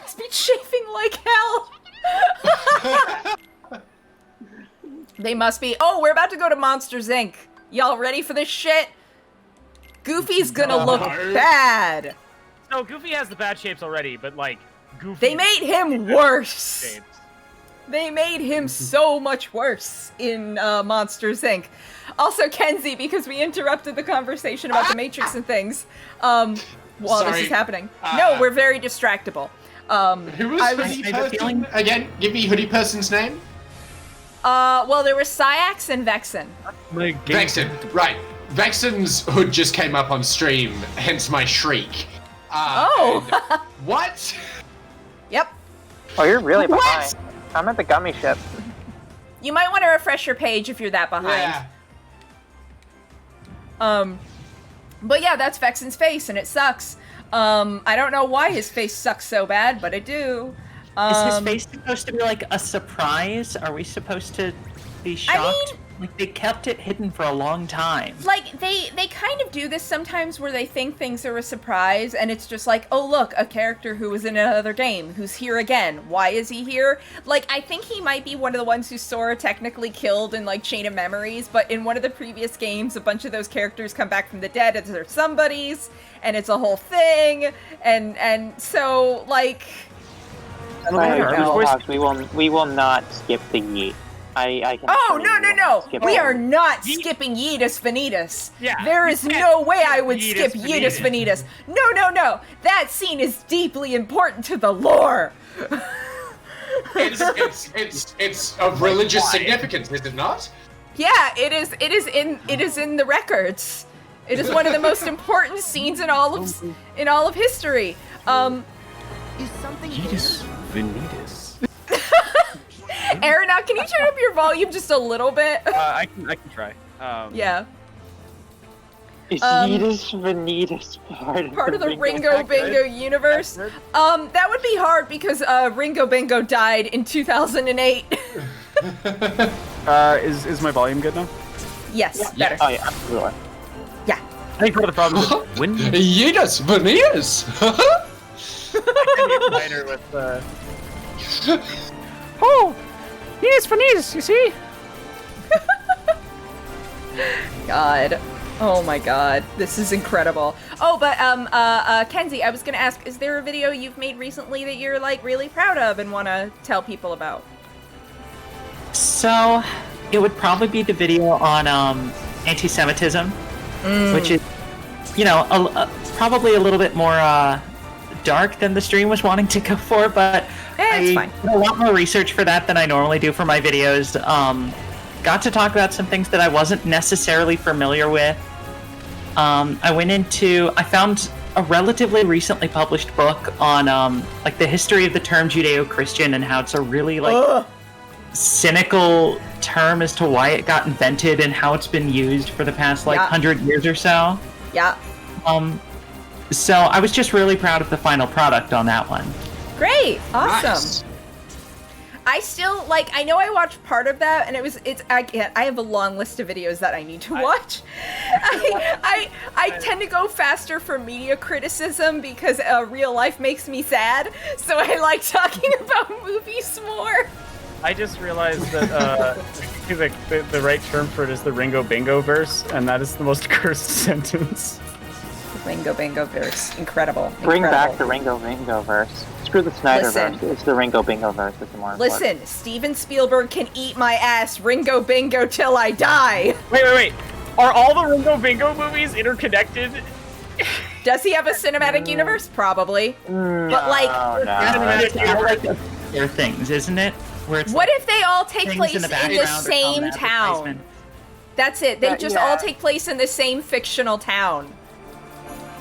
must be chafing like hell. They must be. Oh, we're about to go to Monsters, Inc. Y'all ready for this shit? Goofy's gonna look bad. No, Goofy has the bad shapes already, but like, Goofy. They made him worse. Shapes. They made him so much worse in Monsters, Inc. Also, Kenzie, because we interrupted the conversation about the Matrix and things, while this is happening. No, we're very distractible. Who was Hoodie Person? Again, give me Hoodie Person's name. Well, there was Syax and Vexen. Vexen, right. Vexen's hood just came up on stream, hence my shriek. What? Yep. Oh, you're really behind. I'm at the gummy ship. You might want to refresh your page if you're that behind. Yeah. But yeah, that's Vexen's face, and it sucks. I don't know why his face sucks so bad, but it do. Is his face supposed to be like a surprise? Are we supposed to be shocked? I mean, like, they kept it hidden for a long time. Like, they kind of do this sometimes where they think things are a surprise, and it's just like, oh look, a character who was in another game, who's here again. Why is he here? Like, I think he might be one of the ones who Sora technically killed in, like, Chain of Memories, but in one of the previous games, a bunch of those characters come back from the dead as their somebodies, and it's a whole thing, and so, like... We will not skip the yeet. I can no! We are not skipping Yeetus Vanitas. Yeah, there is no way I would skip Yeetus Vanitas. No. That scene is deeply important to the lore. It's of religious significance, is it not? Yeah, it is in the records. It is one of the most important scenes in all of history. Is something Yeetus Vanitas. Aaron, now can you turn up your volume just a little bit? I can try. Yeah. Is Yeetus Vanitas part of the Ringo Bingo universe? That would be hard because Ringo Bingo died in 2008. Is my volume good now? Yes, better. Oh yeah, absolutely. Yeah. I think part of the problem is when Yeetus Vanitas. I can get with Oh! Yeetus Vanitas, you see? God. Oh my god. This is incredible. Oh, but, Kenzie, I was gonna ask, is there a video you've made recently that you're, like, really proud of and want to tell people about? So, it would probably be the video on, anti-Semitism, which is, you know, probably a little bit more, dark than the stream was wanting to go for, but it's fine. Did a lot more research for that than I normally do for my videos. Got to talk about some things that I wasn't necessarily familiar with. I found a relatively recently published book on like the history of the term Judeo-Christian and how it's a really cynical term as to why it got invented and how it's been used for the past 100 years or so. Yeah. So I was just really proud of the final product on that one. Great, awesome. Nice. I still, like, I know I watched part of that, and I have a long list of videos that I need to watch. I tend to go faster for media criticism because real life makes me sad, so I like talking about movies more. I just realized that the right term for it is the Ringo Bingo verse, and that is the most cursed sentence. Ringo Bingo verse. Incredible. Bring back the Ringo Bingo verse. Screw the Snyder verse. It's the Ringo Bingo verse that's more important. Listen, Steven Spielberg can eat my ass Ringo Bingo till I die. Wait. Are all the Ringo Bingo movies interconnected? Does he have a cinematic universe? Probably. But They're things, isn't it? Where it's what if they all take place in the same or town? That's it. They just all take place in the same fictional town.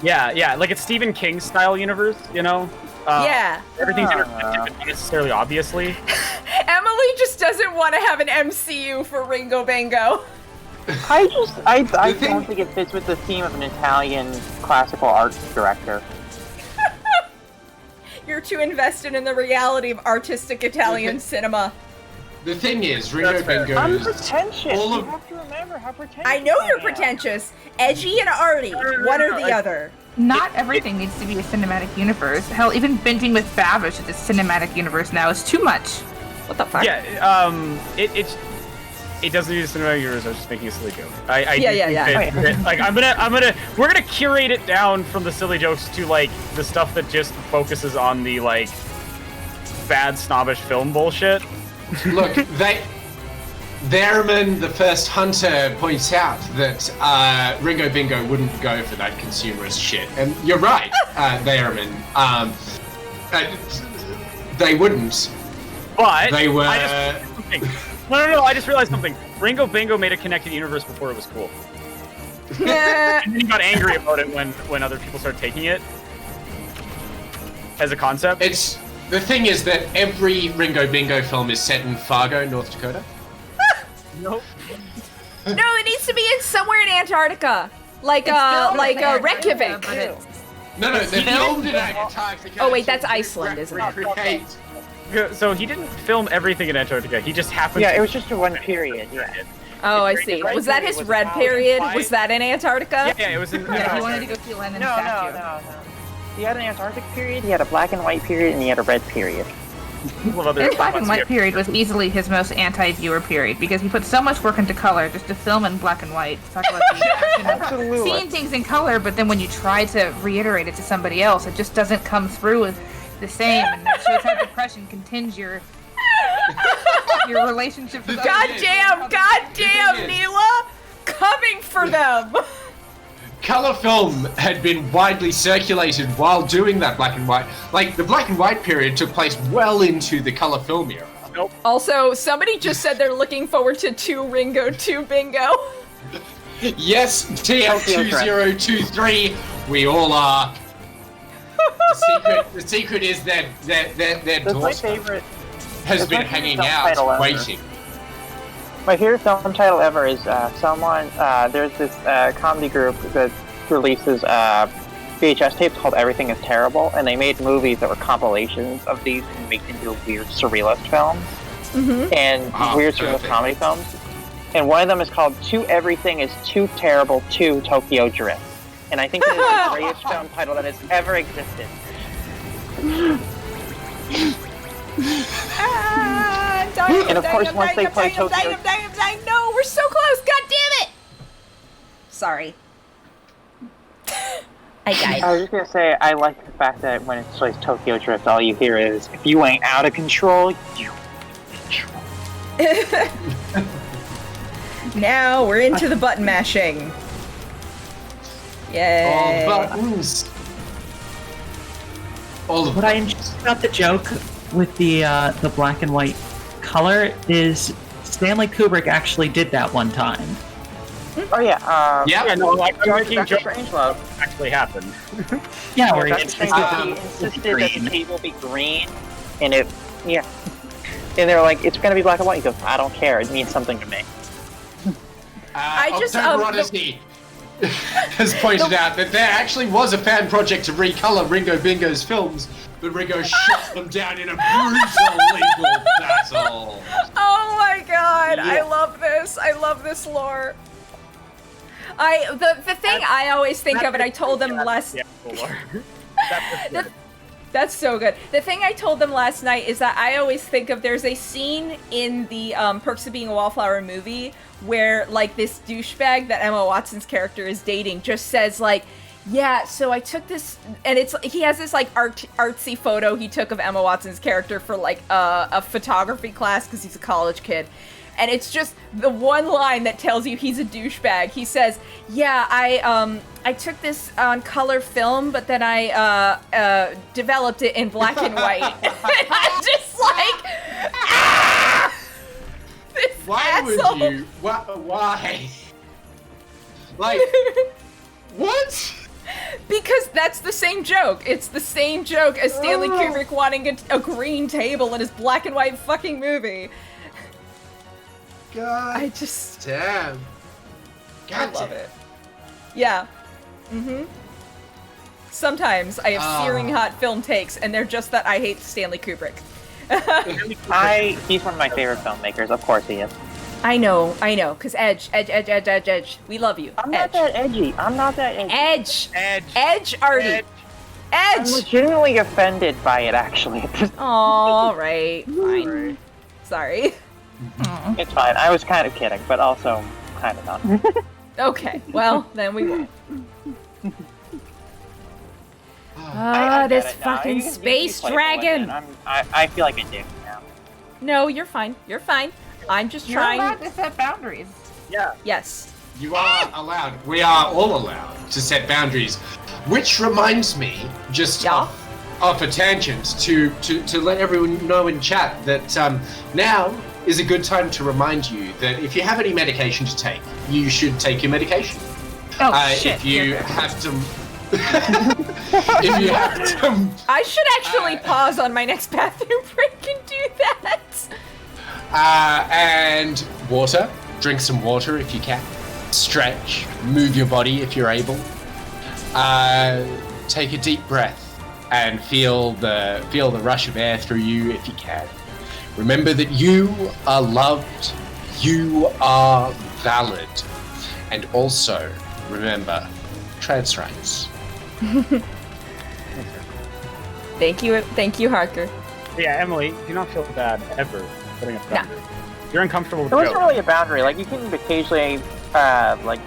Yeah, like it's Stephen King style universe, you know? Yeah. Everything's interconnected, but not necessarily obviously. Emily just doesn't want to have an MCU for Ringo Bingo. I don't think it fits with the theme of an Italian classical art director. You're too invested in the reality of artistic Italian cinema. The thing is, Ringo Bingo I'm is pretentious. You have to remember how pretentious I know you're pretentious. Edgy and arty. One or the other. Not everything needs to be a cinematic universe. Hell, even binging with Babish is a cinematic universe now is too much. What the fuck? Yeah, it doesn't need a cinematic universe. I was just making a silly joke. We're gonna curate it down from the silly jokes to like the stuff that just focuses on the like bad snobbish film bullshit. Look, Theremin, the first hunter, points out that Ringo Bingo wouldn't go for that consumerist shit, and you're right, Theremin. They wouldn't. But they were. No, I just realized something. Ringo Bingo made a connected universe before it was cool. And then he got angry about it when other people started taking it as a concept. The thing is that every Ringo Bingo film is set in Fargo, North Dakota. Nope. No, it needs to be somewhere in Antarctica, like Reykjavik. No, they filmed in Antarctica. Oh wait, that's Iceland, isn't it? So he didn't film everything in Antarctica. He just happened. Yeah, it was just a one period. Yeah. Oh, I see. Was that his red period? Was that in Antarctica? Yeah, it was in. Yeah, he wanted to go see Lenin's statue. No. He had an Antarctic period, he had a black and white period, and he had a red period. His black and white period was easily his most anti-viewer period because he put so much work into color just to film in black and white. Talk about Absolutely. seeing things in color, but then when you try to reiterate it to somebody else, it just doesn't come through with the same. And that shows how depression continues your relationship with Goddamn, Neela! Coming for them! Color film had been widely circulated while doing that black and white. Like, the black and white period took place well into the color film era. Nope. Also, somebody just said they're looking forward to 2 Ringo, 2 Bingo. Yes, TL2023, we all are. The secret is that their daughter has been hanging out, waiting. My favorite film title ever is there's this comedy group that releases VHS tapes called Everything is Terrible, and they made movies that were compilations of these and made into weird surrealist films and weird surrealist comedy films. And one of them is called To Everything is Too Terrible to Tokyo Drift. And I think it is the greatest film title that has ever existed. And of course, once they play Tokyo... No, we're so close! God damn it! Sorry. I died. I was just gonna say, I like the fact that when it plays Tokyo Drift, all you hear is, if you ain't out of control, you Now we're into the button mashing. Yay. All buttons. All of What I enjoy about the joke with the black and white color is Stanley Kubrick actually did that one time. Oh yeah. Like making Dr. jokes Strangelove actually happened. Yeah, where Dr. he Strangelove insisted that the table be green, and and they're like, it's gonna be black and white. He goes, I don't care. It means something to me. October Odyssey has pointed out that there actually was a fan project to recolor Ringo Bingo's films, but Ringo shut them down in a brutal legal battle. Oh my god, I love this. I love this lore. The thing I always think of, and I told them last... That's so good. The thing I told them last night is that I always think of, there's a scene in the Perks of Being a Wallflower movie where, like, this douchebag that Emma Watson's character is dating just says, like, yeah, so I took this, and he has this, like, artsy photo he took of Emma Watson's character for, like, a photography class because he's a college kid. And it's just the one line that tells you he's a douchebag. He says, yeah, I took this on color film, but then I developed it in black and white. And I'm just like, ah! Why would you? Why? Like, what? Because that's the same joke. It's the same joke as Stanley Kubrick wanting a green table in his black and white fucking movie. God. I just... Damn. God, I love it. Yeah. Sometimes I have searing hot film takes, and they're just that I hate Stanley Kubrick. He's one of my favorite filmmakers. Of course he is. I know, because Edge. We love you. I'm not that edgy. I'm not that edgy. Edge, Artie. I'm Edge! legitimately offended by it, actually. All right, fine. Sorry. It's fine. I was kind of kidding, but also kind of not. Okay, well, then we won't. I This get it now. fucking You can be space playful with dragon! it. I feel like a dick now. No, you're fine. You're fine. I'm just You're trying. allowed to set boundaries. Yeah. Yes. You are allowed. We are all allowed to set boundaries. Which reminds me, just Yeah? off a tangent, to let everyone know in chat that now is a good time to remind you that if you have any medication to take, you should take your medication. Oh, shit. If you have to... if you have to... I should actually pause on my next bathroom break and do that. And water. Drink some water if you can. Stretch. Move your body if you're able. Take a deep breath and feel the rush of air through you if you can. Remember that you are loved. You are valid. And also, remember, trans rights. Thank you, Harker. Yeah, Emily, do not feel bad ever putting up boundaries. You're uncomfortable with It the wasn't joke. really a boundary. Like, you can occasionally, like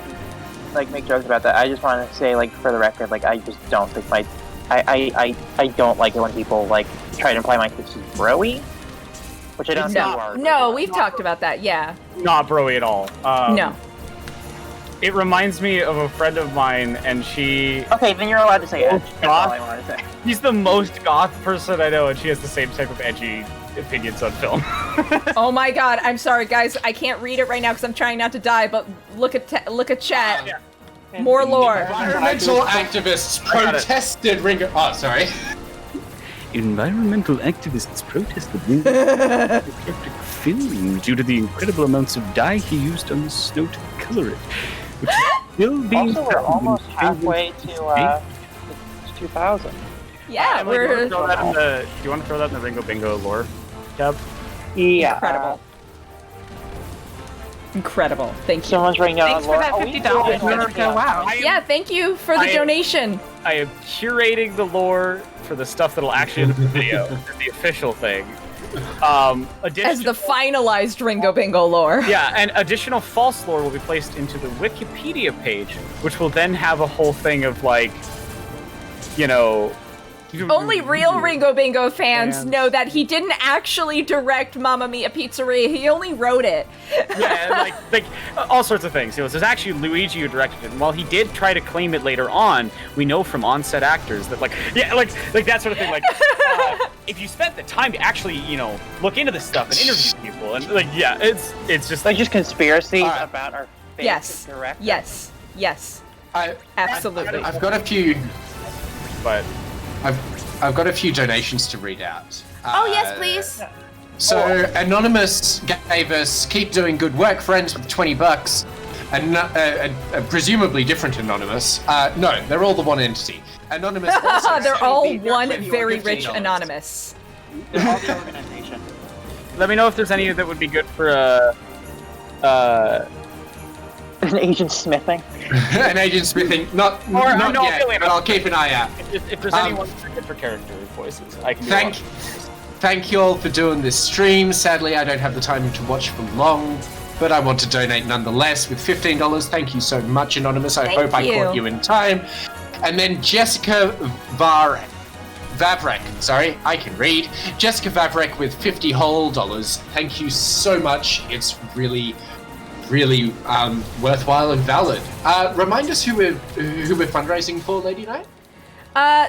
make jokes about that. I just want to say, like, for the record, like, I just don't think I don't like it when people, like, try to imply my kids is broy. Which I don't think you are. No, we've talked about that, yeah. Not broy at all. No. It reminds me of a friend of mine, and she... Okay, then you're allowed to say it. That's all Goth? I want to say. She's the most goth person I know, and she has the same type of edgy opinions on film. Oh my god, I'm sorry, guys. I can't read it right now because I'm trying not to die, but look at chat. Yeah. More lore. Environmental activists protested Ringo... Oh, sorry. Environmental activists protested the electric film due to the incredible amounts of dye he used on the snow to color it, which is still being Also, we're found in almost fragments halfway of to, 2000. Yeah, Emily, do you we're want to throw that in the Ringo Bingo lore tab? Yeah. incredible. Incredible. Thank you. Someone's ringing out. Thanks for that $50. America. Wow. Yeah, thank you for the donation. I am curating the lore for the stuff that'll actually end up in the video, the official thing. As the finalized Ringo Bingo lore. Yeah, and additional false lore will be placed into the Wikipedia page, which will then have a whole thing of, like, you know... Only real Ringo Bingo fans know that he didn't actually direct Mamma Mia Pizzeria. He only wrote it. Yeah, like all sorts of things. You know, there's actually Luigi who directed it, and while he did try to claim it later on, we know from on-set actors that, like that sort of thing. Like, if you spent the time to actually, you know, look into this stuff and interview people, and like, yeah, it's just Like, just conspiracies about our favorite Yes. director. Yes. Absolutely. I've got a few... but I've got a few donations to read out. Oh, yes, please. So Anonymous gave us "Keep doing good work, friends" with $20, and a presumably different Anonymous. No, they're all the one entity. Anonymous. Also They're said all "Be one $20 or very rich $15." anonymous. They're all the organization. let me know if there's any that would be good for An agent smithing. An agent smithing, not no, yet, really, but I'll keep an eye out. if there's anyone that's good for character voices, I can do one. Thank you all for doing this stream. Sadly, I don't have the time to watch for long, but I want to donate nonetheless with $15. Thank you so much, Anonymous. I hope I caught you in time. And then Jessica Vavrek, sorry, I can read. Jessica Vavrek with $50 whole. Thank you so much. It's really worthwhile and valid. Remind us who we're fundraising for, Lady Knight?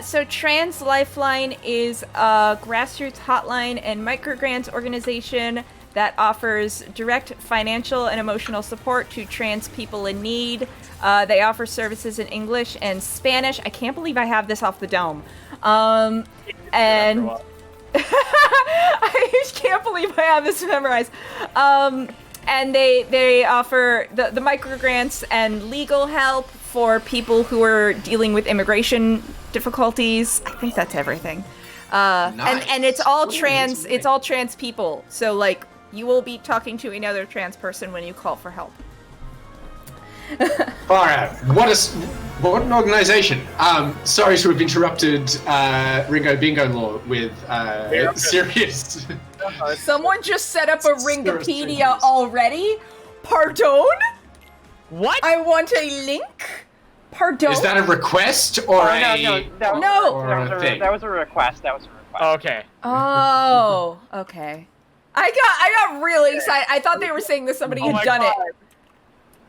So Trans Lifeline is a grassroots hotline and microgrants organization that offers direct financial and emotional support to trans people in need. They offer services in English and Spanish. I can't believe I have this off the dome. And I just can't believe I have this memorized. And they offer the microgrants and legal help for people who are dealing with immigration difficulties. I think that's everything. Nice. And it's all trans. It's all trans people. So like You will be talking to another trans person when you call for help. Far out. What an organization. Sorry to have interrupted Ringo Bingo Law with serious. Someone just set up a Ringopedia already? Pardon? What? I want a link? Pardon? Is that a request or No, that was a request. Okay. Oh, okay. I got really excited. I thought they were saying that somebody had done it.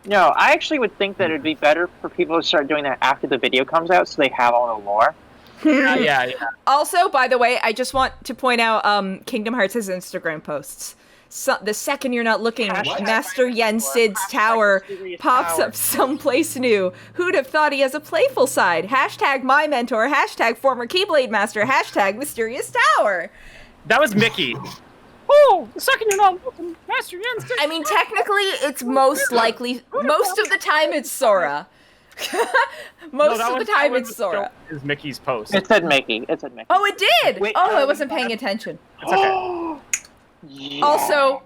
No, I actually would think that it'd be better for people to start doing that after the video comes out, so they have all the lore. Yeah. Also, by the way, I just want to point out Kingdom Hearts' Instagram posts. So, the second you're not looking, Master Yen Sid's tower pops up someplace new. Who'd have thought he has a playful side? Hashtag my mentor, hashtag former Keyblade master, hashtag mysterious tower. That was Mickey. Oh, the second you're not looking, Master Yen Sid. I mean, technically, it's most likely, most of the time it's Sora. Most of the time it's Sora. Is Mickey's post. It said Mickey. Oh, it did! Wait, I wasn't paying attention. It's okay. Yeah. Also,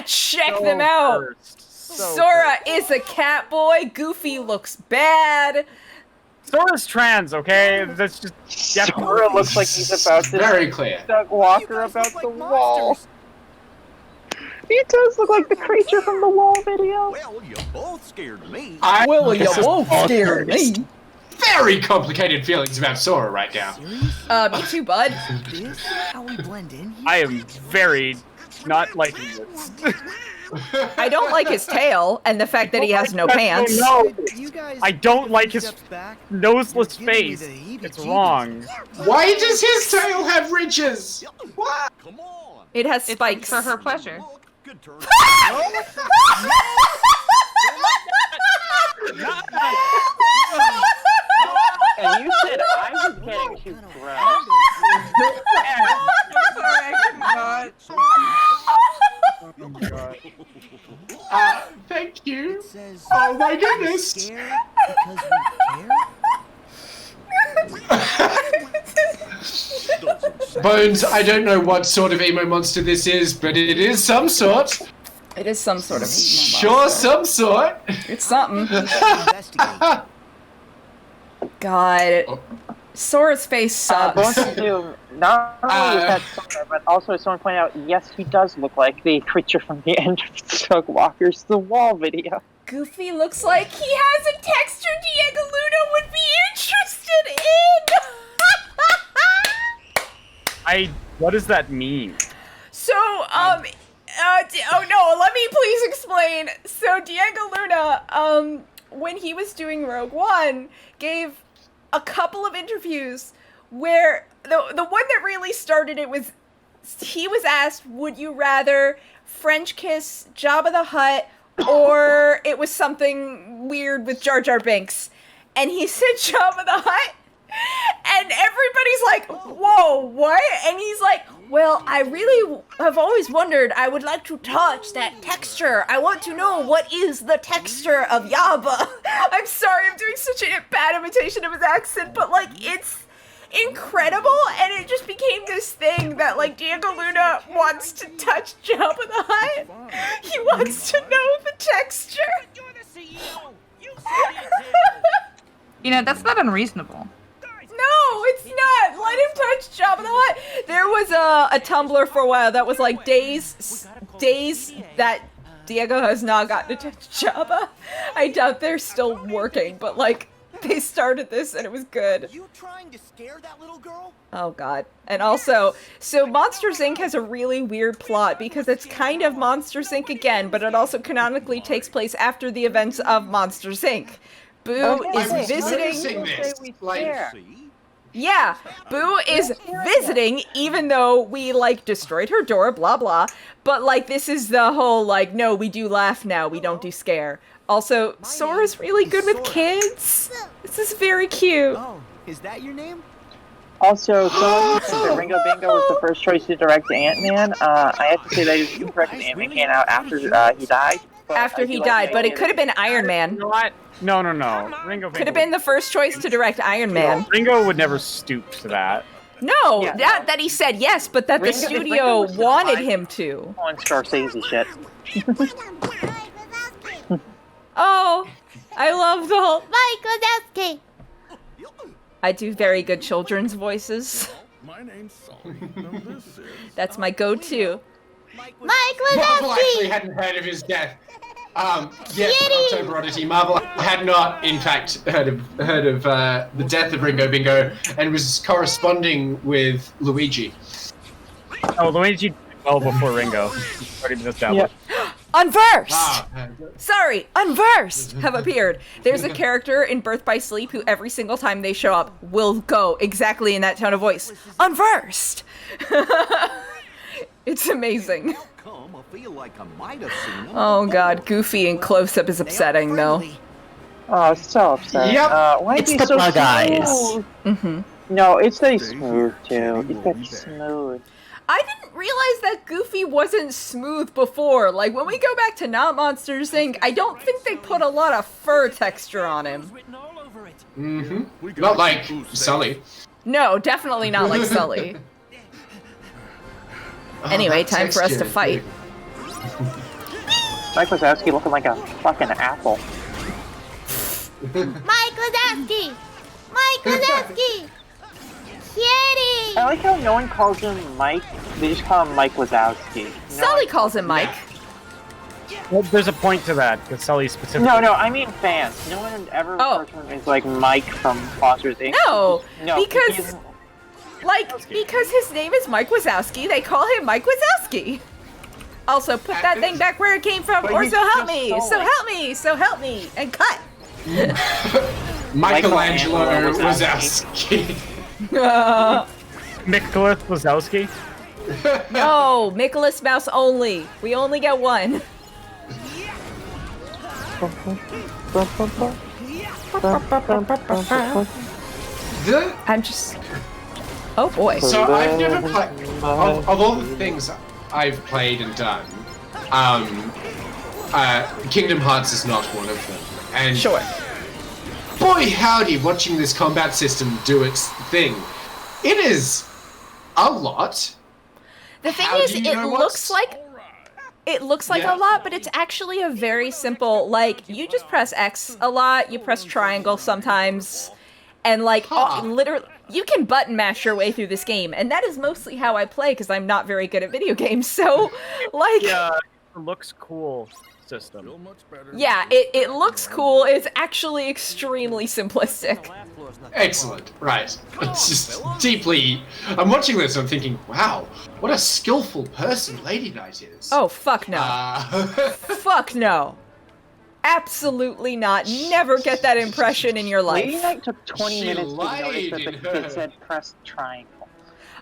check them out. Sora is a cat boy. Goofy looks bad. Sora's trans, okay? That's just... Sora looks like he's about to very clear. Doug Walker about the wall. He does look like the creature from the wall video. Well, you both scared me. Scared me. Very complicated feelings about Sora right now. Me too, bud. This how we blend in here? I am very not liking this. I don't like his tail and the fact that he has no pants. No, You guys I don't like his step back. noseless You're giving me face. the heebie-jeebies. It's wrong. Why does his tail have ridges? What? Come on. It has spikes. For her pleasure. Look, good turn. And you said I was getting too gross. Thank you. It says, Oh my goodness. scared because we care. Bones, I don't know what sort of emo monster this is, but it is some sort. It is some sort of Sure, some sort. It's something. Investigate. God. Sora's face sucks. Bones too. Not only is that Sora, but also someone pointed out, yes, he does look like the creature from the end of Doug Walker's The Wall video. Goofy looks like he has a texture Diego Luna would be interested in. What does that mean? So, oh no, let me please explain. So Diego Luna, when he was doing Rogue One, gave a couple of interviews where the one that really started it was, he was asked, would you rather French kiss Jabba the Hutt or it was something weird with Jar Jar Binks? And he said Jabba the Hutt. And everybody's like, whoa, what? And he's like, well, I really have always wondered, I would like to touch that texture. I want to know what is the texture of Yaba. I'm sorry, I'm doing such a bad imitation of his accent, but like, it's incredible, and it just became this thing that like Diego Luna wants to touch Jabba the Hutt. He wants to know the texture. You know, that's not unreasonable. No, it's not. Let him touch Jabba the Hutt. There was a Tumblr for a while that was like days that Diego has not gotten to touch Jabba. I doubt they're still working, but like they started this and it was good. You trying to scare that little girl? Oh god. And also, so Monsters Inc. has a really weird plot because it's kind of Monsters Inc. again, but it also canonically takes place after the events of Monsters Inc. Boo is visiting. Yeah, Boo is visiting, even though we, like, destroyed her door, blah, blah. But, like, this is the whole, like, no, we do laugh now, we don't do scare. Also, Sora's really good with kids. This is very cute. Oh, is that your name? Also, someone said that Ringo Bingo was the first choice to direct Ant-Man. I have to say that his incorrect Ant-Man came out after he died. After he died, but it could have been Iron Man. You know what? No. Ringo Could have been the first choice to direct Iron Man. Ringo would never stoop to that. No, Yeah, not no. that he said yes, but that the Ringo- if Ringo studio was to wanted find- him to. On Scorsese shit. Oh, I love the whole Mike Wazowski. I do very good children's voices. My name's Sully. Now this is... That's my go-to. Mike Marvel actually Wazowski. hadn't heard of his death. Yes, October Oddity. Marvel had not, in fact, heard of the death of Ringo Bingo, and was corresponding with Luigi. Oh, Luigi did well before Ringo. Already been established. Unversed! Sorry, unversed have appeared. There's a character in Birth by Sleep who every single time they show up will go exactly in that tone of voice. Unversed! It's amazing. Come, I feel like I might have seen them. Oh god, Goofy in close-up is upsetting though. Oh, it's so upsetting. Yep. Why It's is he the so bug eyes. smooth? Mm-hmm. No, it's that he's smooth too. He's that smooth. I didn't realize that Goofy wasn't smooth before. Like, when we go back to Not Monsters, Inc., I don't think they put a lot of fur texture on him. Mm-hmm. Not like Sully. No, definitely not like Sully. Anyway, time for us to fight. Mike Wazowski looking like a fucking apple. Mike Wazowski. Mike Wazowski. Kitty. I like how no one calls him Mike. They just call him Mike Wazowski. Sully calls him Mike. Well, there's a point to that, because Sully specifically... No, I mean fans. No one would ever refer to him as like Mike from Monsters Inc. No, No, because, because his name is Mike Wazowski, they call him Mike Wazowski. Also, put that thing back where it came from, But or he's so help just me, Sully. so help me, so help me, and cut. Michelangelo Wazowski. Nicholas Wazowski? No, Nicholas Mouse only. We only get one. I'm just... Oh boy. So I've never played... Of all the things I've played and done, Kingdom Hearts is not one of them. And Sure. boy howdy, watching this combat system do its thing. It is a lot. The thing How is, do you it know looks like... It looks like Yeah. a lot, but it's actually a very simple, like, you just press X a lot, you press triangle sometimes, and like, literally, you can button mash your way through this game, and that is mostly how I play, because I'm not very good at video games, so, like... Yeah, it looks cool system. Yeah, it looks cool, it's actually extremely simplistic. Excellent. Right. It's just deeply... I'm watching this and I'm thinking, wow, what a skillful person Lady Knight is. Oh, fuck no. Fuck no. Absolutely not. Never get that impression in your Lady life. Knight took 20 She minutes to lied notice that in the her. kid said press triangle.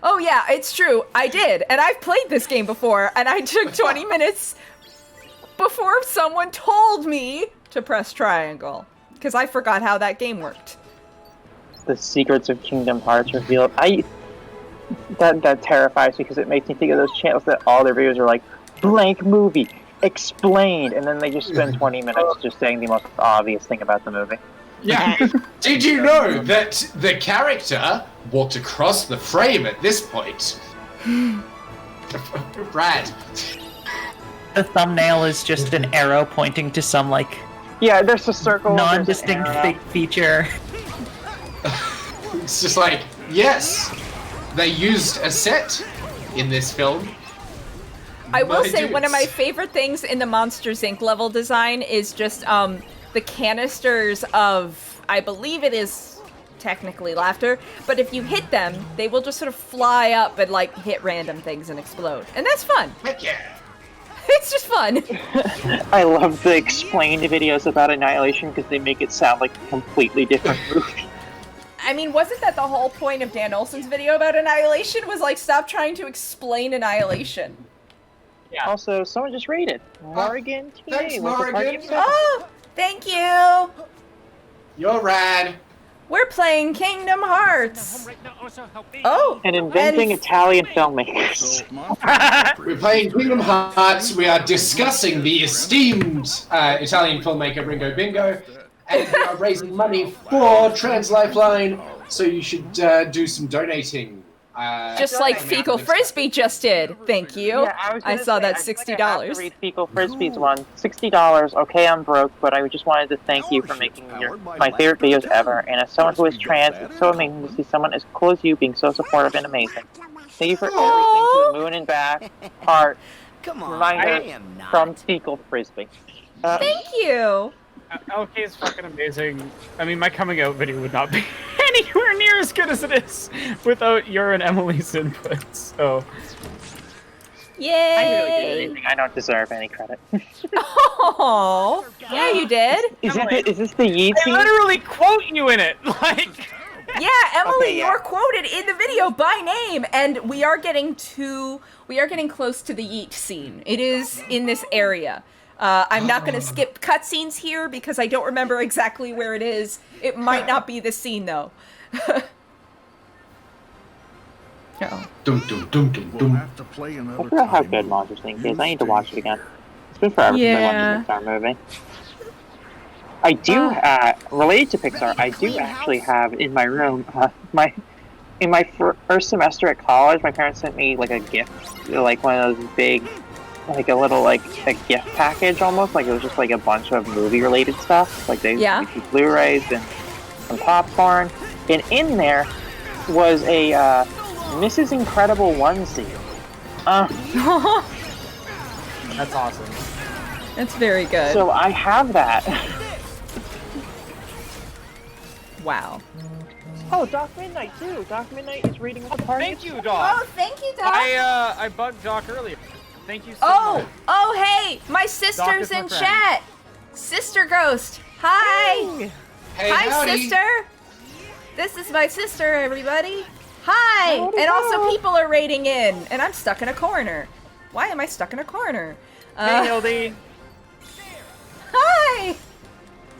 Oh yeah, it's true. I did. And I've played this game before, and I took 20 minutes before someone told me to press triangle. Because I forgot how that game worked. The secrets of Kingdom Hearts revealed. That terrifies me because it makes me think of those channels that all their videos are like blank movie explained, and then they just spend 20 minutes just saying the most obvious thing about the movie. Yeah. Did you know that the character walked across the frame at this point? Brad. The thumbnail is just an arrow pointing to some like Yeah, there's a circle. there's an non-distinct arrow. fake feature. It's just like, yes, they used a set in this film. I will My say one of my dudes. favorite things in the Monsters Inc. level design is just the canisters of, I believe it is technically laughter, but if you hit them, they will just sort of fly up and like hit random things and explode. And that's fun. Heck yeah. It's just fun. I love the explained videos about Annihilation because they make it sound like a completely different movie. I mean, wasn't that the whole point of Dan Olsen's video about Annihilation? Was like, stop trying to explain Annihilation. Yeah. Also, someone just rated Morgan T. thanks, with the party Morgan. of seven. Oh, thank you. You're rad. We're playing Kingdom Hearts. Oh, And inventing and- Italian filmmakers. We're playing Kingdom Hearts. We are discussing the esteemed Italian filmmaker Ringo Bingo. And we are raising money for Trans Lifeline. So you should do some donating Just like Fecal Frisbee just did. Thank you. Yeah, I saw that $60. I have to read Fecal Frisbee's one. $60. Okay, I'm broke, but I just wanted to thank you for making my favorite videos ever. And as someone who is trans, it's so amazing to see someone as cool as you being so supportive and amazing. Thank you for everything to the moon and back. Heart. Come on, Reminder from Fecal Frisbee. Thank you. Okay, it's fucking amazing. I mean, my coming out video would not be anywhere near as good as it is without your and Emily's input. So, Yay! I really did anything. I don't deserve any credit. Oh, yeah, you did. Is this the Yeet I scene? literally quote you in it. Like, Yeah, Emily, Okay, yeah. you're quoted in the video by name, and we are getting close to the Yeet scene. It is in this area. I'm not going to skip cutscenes here because I don't remember exactly where it is. It might not be this scene though. Uh-oh. Dum dum dum dum We'll dum. have to play I another forgot how time. good Monsters Inc. is. I need to watch it again. It's been forever since I watched a Pixar movie. I do, related to Pixar, I do actually have in my room, in my first semester at college, my parents sent me like a gift, like one of those big, like a little like a gift package almost, like it was just like a bunch of movie related stuff, like they Blu-rays and some popcorn, and in there was a Mrs. Incredible onesie. that's awesome. That's very good. So I have that. Wow. Oh, Doc Midnight too. Doc Midnight is reading at the party. Thank you, Doc. Thank you, Doc. I bugged Doc earlier. Thank you so much. Oh, hey, my sister's Doc is my in friend. chat. Sister Ghost. Hi. Hey, Hi, howdy. sister. This is my sister, everybody. Hi. Howdy, And also howdy. people are raiding in, and I'm stuck in a corner. Why am I stuck in a corner? Hey, Hildy. Hi.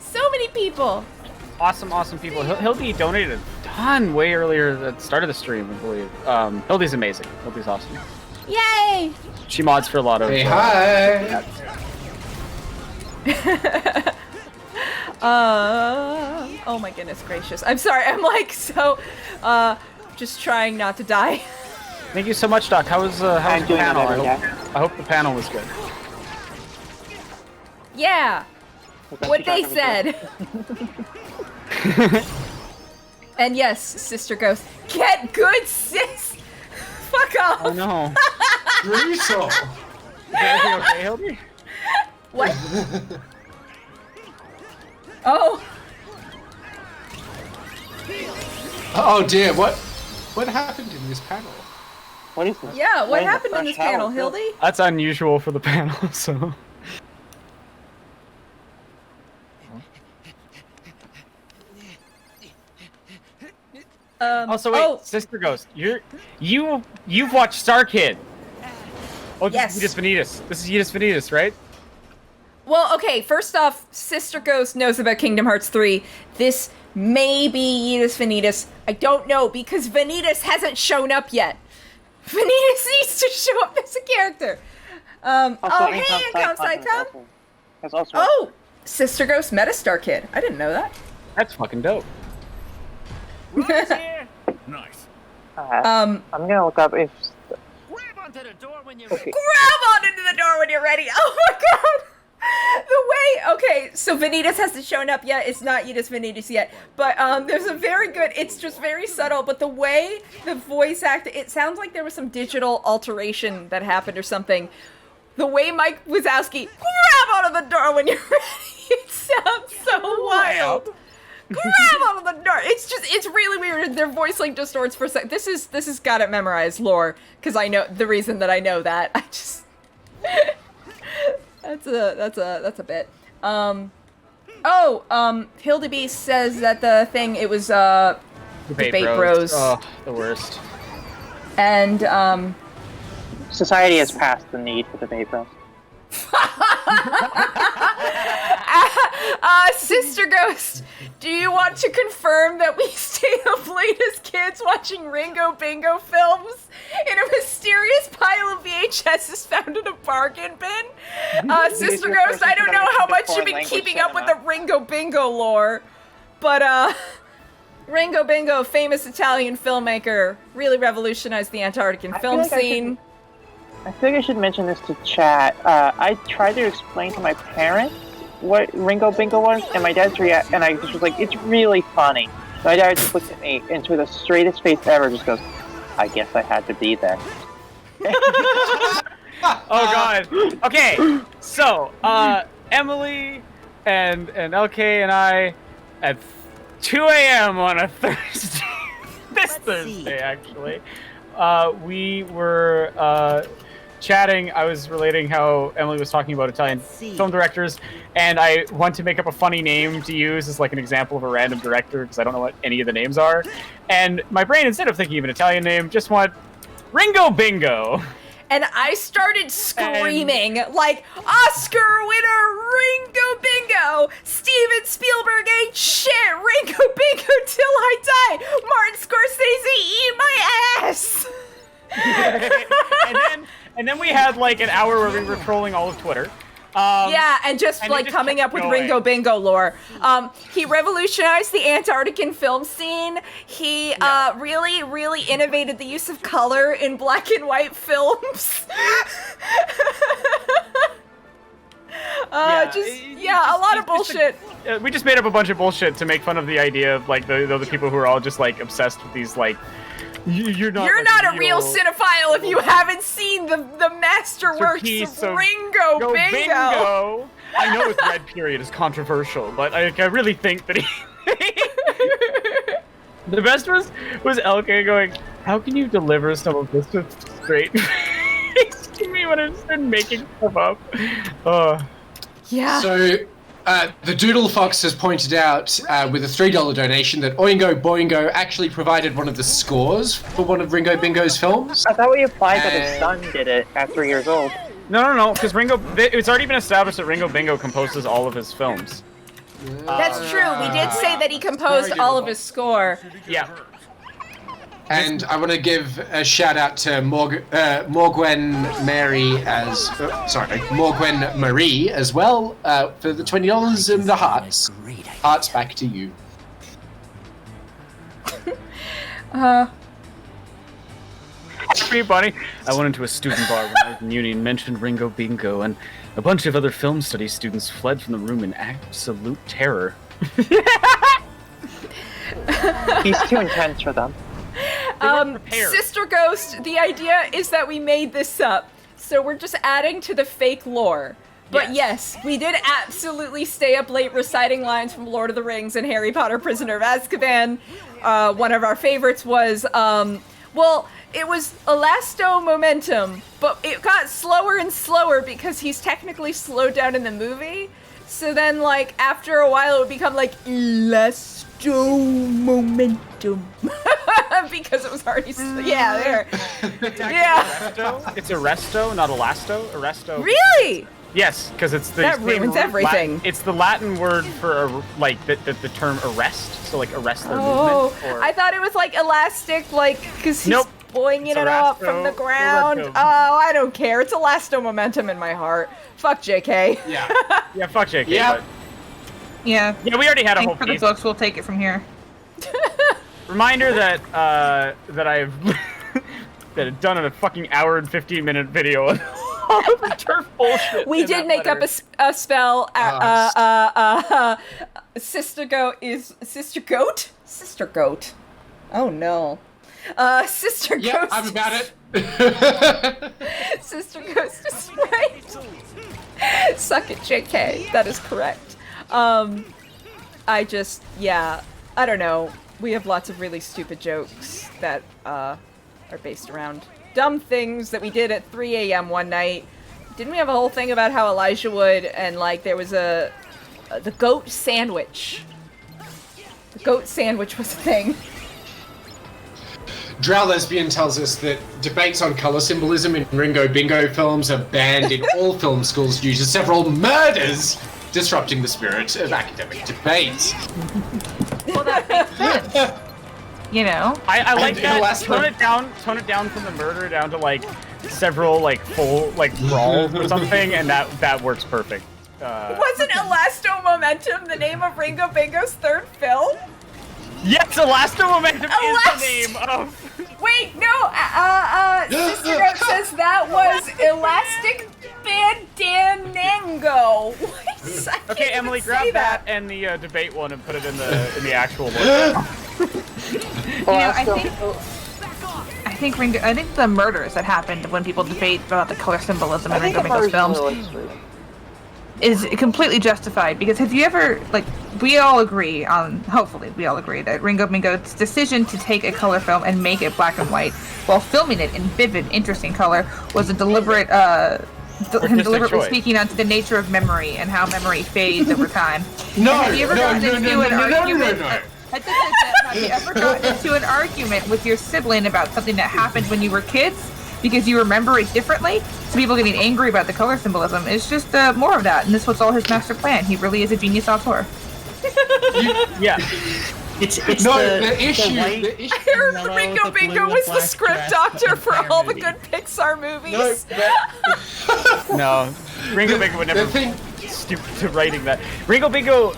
So many people. Awesome people. Hildy donated a ton way earlier at the start of the stream, I believe. Hildy's amazing. Hildy's awesome. Yay. She mods for a lot of. Hey, hi. Oh my goodness gracious. I'm sorry. I'm like so just trying not to die. Thank you so much, Doc. How was the I'm doing it panel? every day. I hope the panel was good. Yeah. What they said. And yes, Sister Ghost. Get good, sis! Fuck off! Oh no. Brutal. Is everything okay, Hildy? What? Oh! Oh dear, what happened in this panel? What is this? Yeah, what in the happened in fresh this panel, hell? Hildy? That's unusual for the panel, so. Also, wait, Sister Ghost, you've watched Star Kid. Oh, this Yes. is Yudis Vanitas. This is Yudis Vanitas, right? Well, okay, first off, Sister Ghost knows about Kingdom Hearts 3. This may be Yidis Vanitas. I don't know, because Vanitas hasn't shown up yet. Vanitas needs to show up as a character. Hey, AnComSciCom. Oh, Sister Ghost met a Star Kid. I didn't know that. That's fucking dope. Nice. I'm gonna look up if. Grab onto the door when you're Okay. Grab on into the door when you're ready. Oh my god. Okay, so Vanitas hasn't shown up yet. It's not Yidis Vanitas yet. But there's a very good, it's just very subtle, but the way the voice act, it sounds like there was some digital alteration that happened or something. The way Mike Wazowski, grab onto the door when you're ready. It sounds so wild. Grab onto the door. It's really weird. Their voice like distorts for a second. This is got it memorized lore, because I know the reason that I know that. I just That's a bit. Hildebeest says that the thing, it was, Debate Bros. Oh, the worst. And, Society has passed the need for debate bros. Sister Ghost, do you want to confirm that we stayed up late as kids watching Ringo Bingo films in a mysterious pile of VHSs found in a bargain bin? Sister Ghost, I don't know how much you've been keeping up with the Ringo Bingo lore, but, Ringo Bingo, famous Italian filmmaker, really revolutionized the Antarctican film scene. I feel like I should mention this to chat. I tried to explain to my parents what Ringo Bingo was, and my dad's and I just was like, it's really funny. My dad just looked at me and with the straightest face ever just goes, I guess I had to be there. Oh god. Okay, so Emily and LK and I at 2 a.m. on a Thursday, Thursday actually, we were chatting. I was relating how Emily was talking about Italian film directors, and I want to make up a funny name to use as like an example of a random director because I don't know what any of the names are. And my brain, instead of thinking of an Italian name, just went Ringo Bingo. And I started screaming, like, Oscar winner Ringo Bingo! Steven Spielberg ain't shit! Ringo Bingo till I die! Martin Scorsese, eat my ass! and then we had like an hour where we were trolling all of Twitter. Yeah, and just like just coming up with going. Ringo Bingo lore. He revolutionized the Antarctican film scene. He really, really innovated the use of color in black and white films. A lot of bullshit. We just made up a bunch of bullshit to make fun of the idea of like the people who are all just like obsessed with these like. You're not a real cinephile if you haven't seen the masterworks of Ringo Bingo. I know his red period is controversial, but I really think that he. The best was LK going, how can you deliver some of this with straight face to me when I started making stuff up? Yeah. So, the Doodle Fox has pointed out with a $3 donation that Oingo Boingo actually provided one of the scores for one of Ringo Bingo's films. I thought we implied that his son did it at 3 years old. No, because it's already been established that Ringo Bingo composes all of his films. That's true. We did say that he composed all of his score. Yeah. And I want to give a shout out to Morgwen Marie as well for the $20 and the hearts. Hearts back to you. Pretty funny. I went into a student bar when I was in uni and mentioned Ringo Bingo, and a bunch of other film studies students fled from the room in absolute terror. He's too intense for them. Sister Ghost, the idea is that we made this up, so we're just adding to the fake lore. But yes, we did absolutely stay up late reciting lines from Lord of the Rings and Harry Potter Prisoner of Azkaban. One of our favorites was, it was Elasto Momentum, but it got slower and slower because he's technically slowed down in the movie. So then, like, after a while, it would become like Elasto Momentum. Because it was already, there. It's Arresto, not Elasto. Arresto. Really? Yes, because it's the that ruins everything. It's the Latin word for the term arrest. So like arrest their movement. I thought it was like elastic, like because he's boinging it up from the ground. Momentum. Oh, I don't care. It's Elasto Momentum in my heart. Fuck JK. Yeah. Yeah, fuck JK. Yeah. Yeah. Yeah, we already had a whole for the piece. books, we'll take it from here. Reminder that I've that I've done a fucking hour and 15-minute video on all of the turf bullshit. We did make up a spell. Sister Goat is Sister Goat? Sister Goat. Oh no. Sister Ghost. Yeah, I'm about it. Sister Ghost is right. Suck it, JK. That is correct. I don't know. We have lots of really stupid jokes that are based around dumb things that we did at 3 a.m. one night. Didn't we have a whole thing about how Elijah Wood and like there was the goat sandwich. The goat sandwich was a thing. Drow Lesbian tells us that debates on colour symbolism in Ringo Bingo films are banned in all film schools due to several murders disrupting the spirit of academic debate. Well, that makes sense. You know? I like that. Tone it down from the murder down to like several like full like brawls or something, and that works perfect. Wasn't Elasto Momentum the name of Ringo Bingo's third film? Yes, Elastomomentum is the name of. Wait, no. Sister Note says that was Elastic Bandanango. What? Okay, Emily, grab that and the debate one and put it in the actual one. I think the murders that happened when people debate about the color symbolism in Ringo Bingo's films is completely justified, because have you ever, like, hopefully we all agree that Ringo Bingo's decision to take a color film and make it black and white while filming it in vivid, interesting color was a deliberate, him deliberately choice. Speaking onto the nature of memory and how memory fades over time. No, Have you ever gotten into an argument? no. Have you ever gotten into an argument with your sibling about something that happened when you were kids because you remember it differently? So people getting angry about the color symbolism. It's just more of that, and this was all his master plan. He really is a genius auteur. Yeah. It's The issue. I heard Ringo Bingo was the script doctor for all the good Pixar movies. No, Ringo Bingo would never stoop to writing that. Ringo Bingo,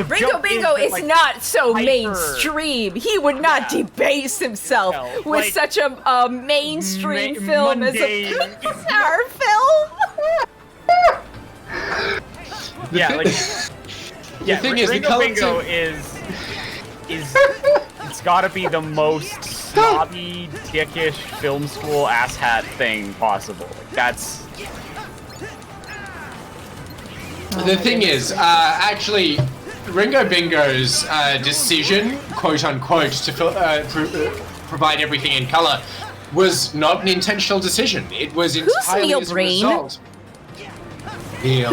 Ringo Bingo is like, not so hyper- mainstream. He would not debase himself with like, such a mainstream film mundane. as a Pixar film. Yeah, like The thing is, Ringo Bingo is it's got to be the most snobby, dickish film school asshat thing possible. Like, that's The thing is, actually, Ringo Bingo's decision, quote unquote, to provide everything in color was not an intentional decision. It was entirely Neil as a Breen? result. Neil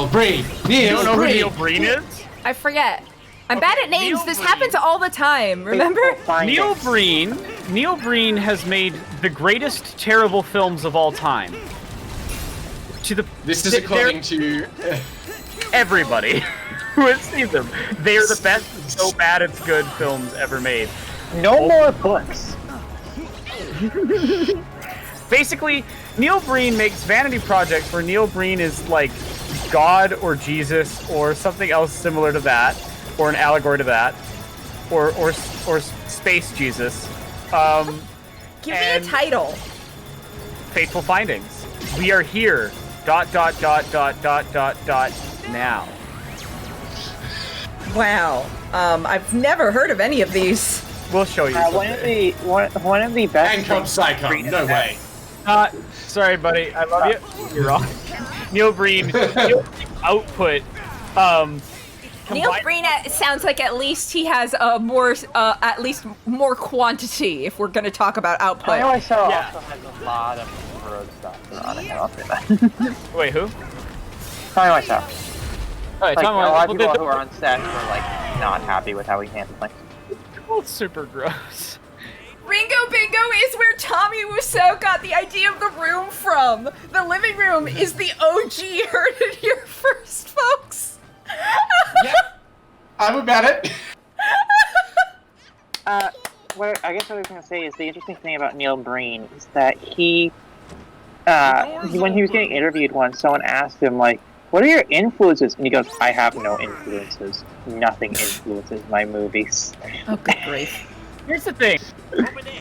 Breen. you don't know who Neil Breen is? I forget. I'm bad at names. This happens all the time. Remember? Neil Breen has made the greatest terrible films of all time. This is according to everybody who has seen them. They are the best so bad it's good films ever made. No more books. Basically, Neil Breen makes vanity projects where Neil Breen is like God or Jesus or something else similar to that, or an allegory to that, or space Jesus. Give me a title. Fateful Findings. We are here. ... now. Wow. I've never heard of any of these. We'll show you. One of the best. AnComSciCom. No way. Sorry, buddy. I love you. You're wrong. Neil Breen output. Neil Breen sounds like at least he has at least more quantity. If we're going to talk about output. I also has a lot of road stuff on it. I'll say that. Wait, who? Tommy myself. Alright, Like, a Tommy, lot of people who are on set were like not happy with how he handled things. Oh, super gross. Ringo Bingo is where Tommy Wiseau got the idea of the room from. The living room is the OG. Heard it here first, folks. Yeah, I'm about it. What I guess what I was going to say is the interesting thing about Neil Breen is that he when he was getting interviewed once, someone asked him, like, what are your influences? And he goes, I have no influences. Nothing influences my movies. Oh, good grief. Here's the thing.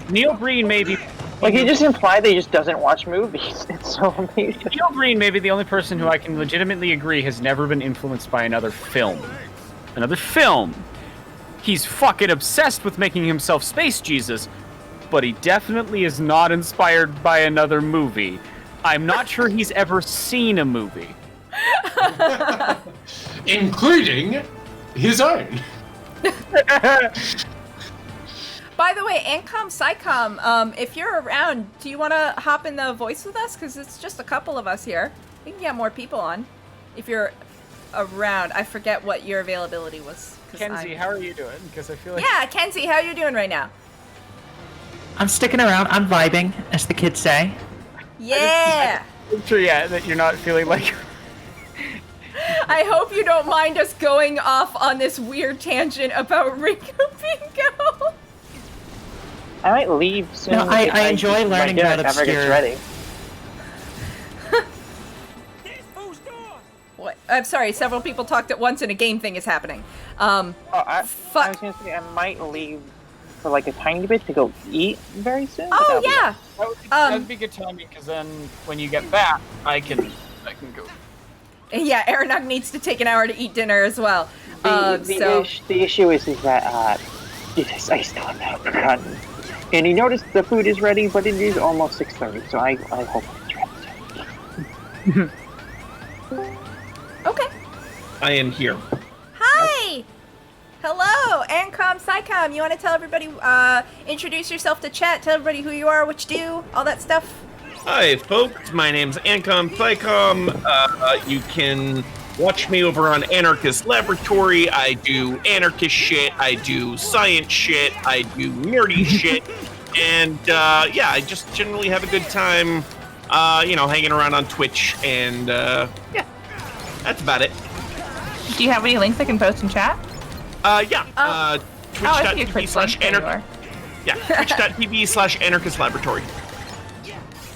Neil Breen may be... Like, he just implied that he just doesn't watch movies. It's so amazing. Neil Breen may be the only person who I can legitimately agree has never been influenced by another film. He's fucking obsessed with making himself Space Jesus, but he definitely is not inspired by another movie. I'm not sure he's ever seen a movie. Including his own. By the way, AnComSciCom, if you're around, do you want to hop in the voice with us? Because it's just a couple of us here. We can get more people on. If you're around. I forget what your availability was. Kenzie, how are you doing? Because I feel like... Yeah, Kenzie, how are you doing right now? I'm sticking around. I'm vibing, as the kids say. Yeah! I'm sure, yeah, that you're not feeling like... I hope you don't mind us going off on this weird tangent about Ringo Bingo. I might leave soon. No, I enjoy learning about obscure. obscure. Ready. I'm sorry, several people talked at once and a game thing is happening. I was gonna say I might leave for like a tiny bit to go eat very soon. but Oh, that'll be yeah. That'd be good timing, because then when you get back, I can go. Yeah, Aranug needs to take an hour to eat dinner as well. The issue is that yes, I still have not forgotten. And he noticed the food is ready, but it is almost 6:30, so I hope it's ready. Okay. I am here. Hi! Hello, AnComSciCom. You want to tell everybody, introduce yourself to chat, tell everybody who you are, what you do, all that stuff? Hi, folks. My name's AnComSciCom. You can watch me over on Anarchist Laboratory. I do anarchist shit. I do science shit. I do nerdy shit. And, yeah, I just generally have a good time, hanging around on Twitch. And, yeah, that's about it. Do you have any links I can post in chat? Twitch.tv/anarchist. Yeah, twitch.tv/anarchist laboratory.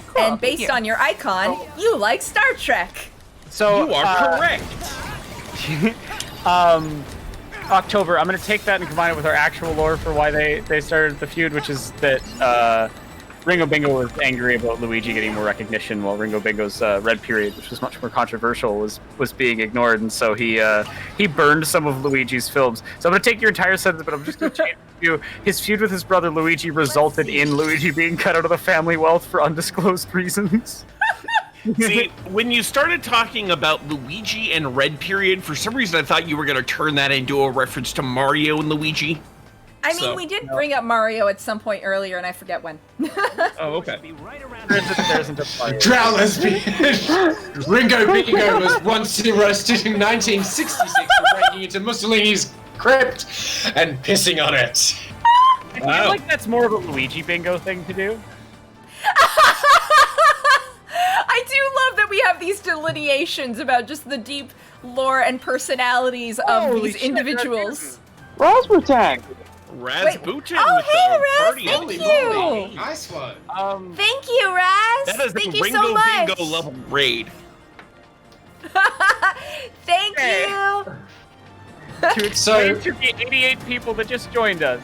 Cool, and based on your icon, you like Star Trek. So you are correct. October, I'm going to take that and combine it with our actual lore for why they started the feud, which is that Ringo Bingo was angry about Luigi getting more recognition, while Ringo Bingo's Red Period, which was much more controversial, was being ignored, and so he burned some of Luigi's films. So I'm going to take your entire sentence, but I'm just going to change it to his feud with his brother Luigi resulted in Luigi being cut out of the family wealth for undisclosed reasons. See, when you started talking about Luigi and Red Period, for some reason I thought you were going to turn that into a reference to Mario and Luigi. I mean, we did bring up Mario at some point earlier, and I forget when. Oh, okay. Drow lesbian! Ringo Bingo was once arrested in 1966 for breaking into Mussolini's crypt and pissing on it. I feel like that's more of a Luigi Bingo thing to do. I do love that we have these delineations about just the deep lore and personalities of these individuals. Rasputin! Rasputin Oh, with hey, the Raz, party. thank Holy you! moly. Nice one. Thank you, Raz! That is Thank the you Ringo so much! Bingo level raid. Thank you! To explain to the 88 people that just joined us,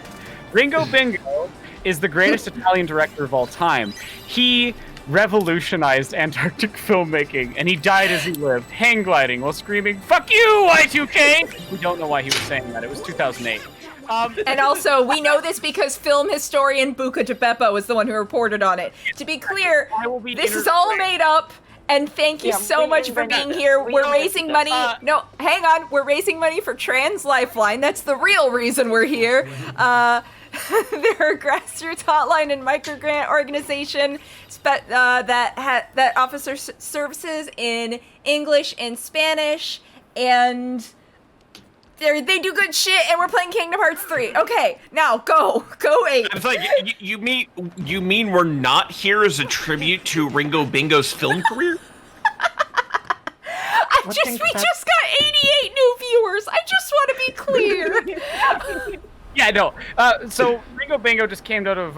Ringo Bingo is the greatest Italian director of all time. He revolutionized Antarctic filmmaking, and he died as he lived, hang gliding while screaming, "Fuck you, Y2K!" We don't know why he was saying that. It was 2008. And also, we know this because film historian Buca de Beppo was the one who reported on it. To be clear, this is all made up, and thank you so much for being here. We're raising money. No, hang on. We're raising money for Trans Lifeline. That's the real reason we're here. They're a grassroots hotline and microgrant organization that offers services in English and Spanish, and they do good shit, and we're playing Kingdom Hearts 3. Okay, now go 8. It's like you mean we're not here as a tribute to Ringo Bingo's film career? We just got 88 new viewers. I just want to be clear. Yeah, no. So Ringo Bingo just came out of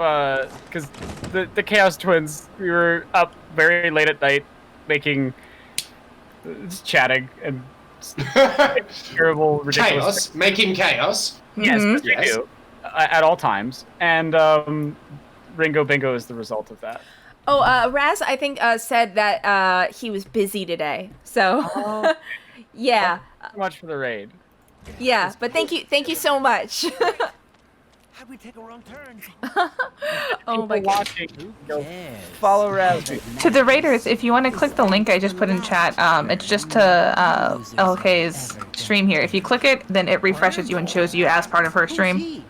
because the Chaos Twins. We were up very late at night, chatting and terrible, ridiculous chaos, making chaos. Yes, Mhm. we do at all times, and Ringo Bingo is the result of that. Oh, Raz, I think said that he was busy today. So, yeah. Thank you so much for the raid. Yeah, but thank you so much. How'd we take a wrong turn? Oh my god. Follow Raz. To the raiders, if you want to click the link I just put in chat, it's just to LK's stream here. If you click it, then it refreshes you and shows you as part of her stream.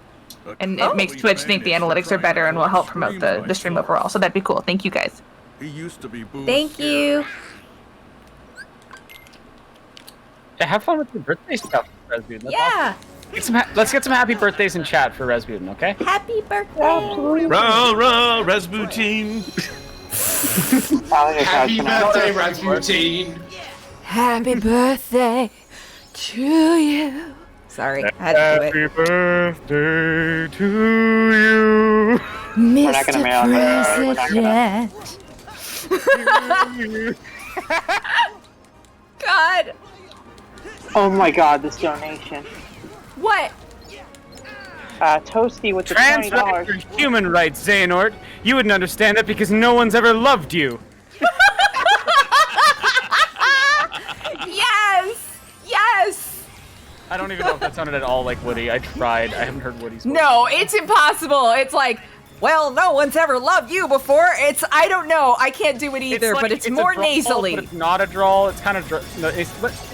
And it makes Twitch think the analytics are better and will help promote the stream overall. So that'd be cool. Thank you guys. He used to be Thank you. Have fun with your birthday stuff, Rasputin. That's Yeah. awesome. Let's get some happy birthdays in chat for Rasputin, okay? Happy birthday. Rah, Rasputin. Happy birthday, Rasputin. Happy birthday to you. Sorry, I had to do it. Happy birthday to you. We're not gonna mail it. We're not gonna. God. Oh my god, this donation. What? Toasty with the Translate $20. your human rights, Xehanort. You wouldn't understand that because no one's ever loved you. Yes! Yes! I don't even know if that sounded at all like Woody. I tried. I haven't heard Woody's voice. No, it's impossible. It's like, well, no one's ever loved you before. I don't know. I can't do it either, like, but it's a more drawl, nasally. But it's not a drawl. It's kind of. No, you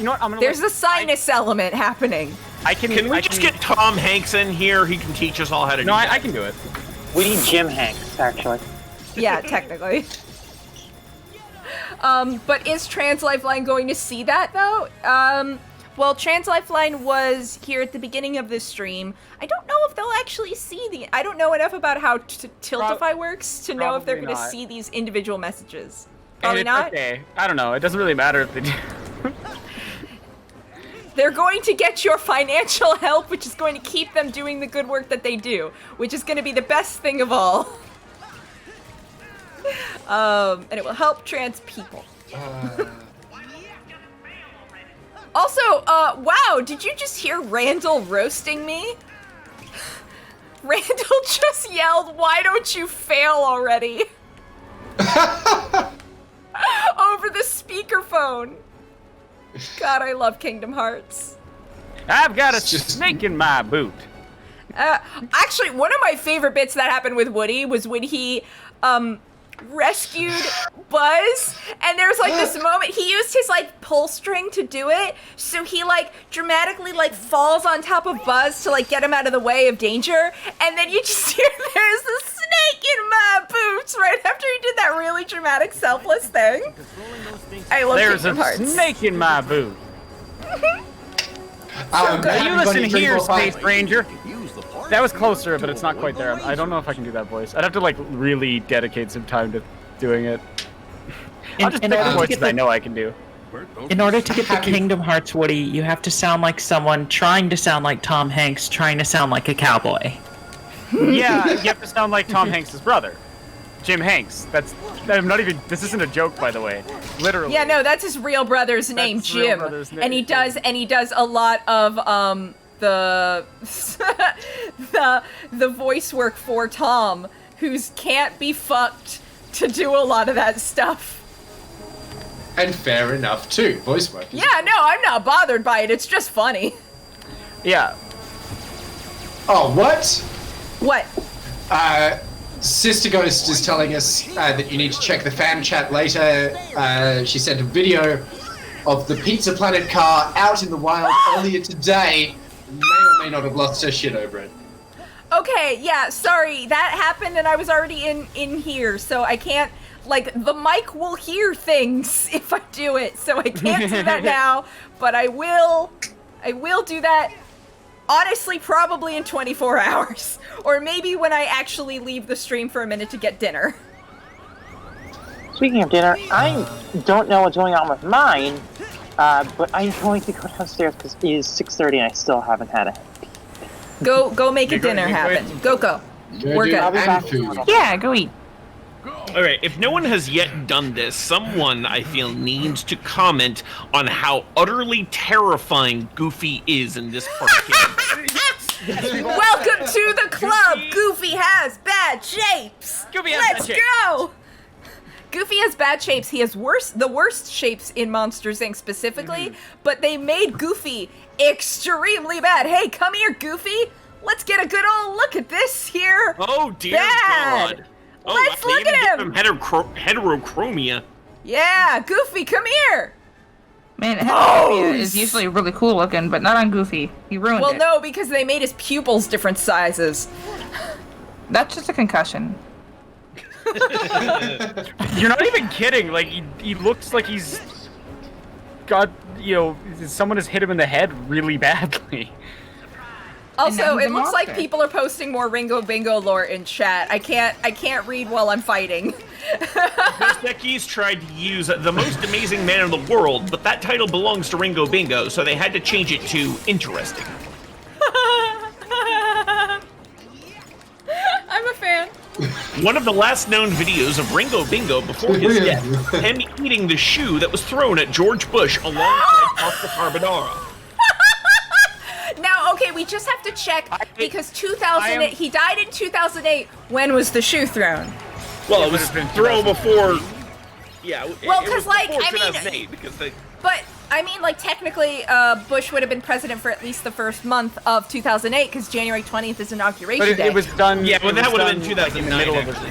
know what? I'm gonna. There's a sinus element happening. Can we just get Tom Hanks in here? He can teach us all how to do No, that. I can do it. We need Jim Hanks, actually. Yeah, technically. But is Trans Lifeline going to see that, though? Well, Trans Lifeline was here at the beginning of this stream. I don't know if they'll actually see the... I don't know enough about how Tiltify works to know if they're going to see these individual messages. Probably not? Okay. I don't know. It doesn't really matter if they do. They're going to get your financial help, which is going to keep them doing the good work that they do, which is going to be the best thing of all. And it will help trans people. Also, wow, did you just hear Randall roasting me? Randall just yelled, "Why don't you fail already?" Over the speakerphone. God, I love Kingdom Hearts. I've got a snake in my boot. Actually, one of my favorite bits that happened with Woody was when he, rescued Buzz, and there's like this moment, he used his like pull string to do it, so he like dramatically like falls on top of Buzz to like get him out of the way of danger, and then you just hear there's a snake in my boots right after he did that really dramatic selfless thing. I love There's Kingdom a Hearts. snake in my boot. You listen here, Space Ranger. That was closer, but it's not quite there. I don't know if I can do that voice. I'd have to like really dedicate some time to doing it. I'll just pick the voices I know I can do. In order to get the Kingdom Hearts Woody, you have to sound like someone trying to sound like Tom Hanks, trying to sound like a cowboy. Yeah, you have to sound like Tom Hanks' brother, Jim Hanks. I'm not even. This isn't a joke, by the way. Literally. Yeah, no, that's his real brother's name, That's his real Jim. brother's name. And he does a lot of the the voice work for Tom, who's can't be fucked to do a lot of that stuff. And fair enough too. Voice work. Yeah, no, I'm not bothered by it. It's just funny. Yeah. Oh, what? What? Sister Ghost is telling us that you need to check the fan chat later. She sent a video of the Pizza Planet car out in the wild earlier today. May or may not have lost her shit over it. Okay, yeah, sorry. That happened and I was already in here, so I can't, like, the mic will hear things if I do it, so I can't do that now, but I will do that, honestly, probably in 24 hours. Or maybe when I actually leave the stream for a minute to get dinner. Speaking of dinner, I don't know what's going on with mine, but I'm going to go downstairs because it is 6:30 and I still haven't had it. Go make a dinner happen. Go. We're good. I'll be back in a little. Yeah, go eat. Alright, if no one has yet done this, someone, I feel, needs to comment on how utterly terrifying Goofy is in this part of game. Welcome to the club! Goofy has bad shapes! Goofy has Let's bad shapes. go! Goofy has bad shapes. He has the worst shapes in Monsters, Inc. specifically, but they made Goofy extremely bad. Hey, come here, Goofy! Let's get a good old look at this here! Oh dear Bad. God! Oh, Let's I look even at give him. Heterochromia. Yeah, Goofy, come here! Man, Heterochromia is usually really cool looking, but not on Goofy. He ruined Well, it. no, because they made his pupils different sizes. That's just a concussion. You're not even kidding. Like he looks like he's got, someone has hit him in the head really badly. Also, he's it a looks like monster. people are posting more Ringo Bingo lore in chat. I can't read while I'm fighting. Dos Equis tried to use the most amazing man in the world, but that title belongs to Ringo Bingo, so they had to change it to interesting. I'm a fan. One of the last known videos of Ringo Bingo before his death, him eating the shoe that was thrown at George Bush alongside pasta carbonara. just have to check because 2008. He died in 2008. When was the shoe thrown? Well, it was thrown before. Yeah. Well, because like I mean, 2008, because they. But I mean, like technically, Bush would have been president for at least the first month of 2008 because January 20th is inauguration But day. it was done. Yeah, well, that would have been like, 2009. in the middle of actually.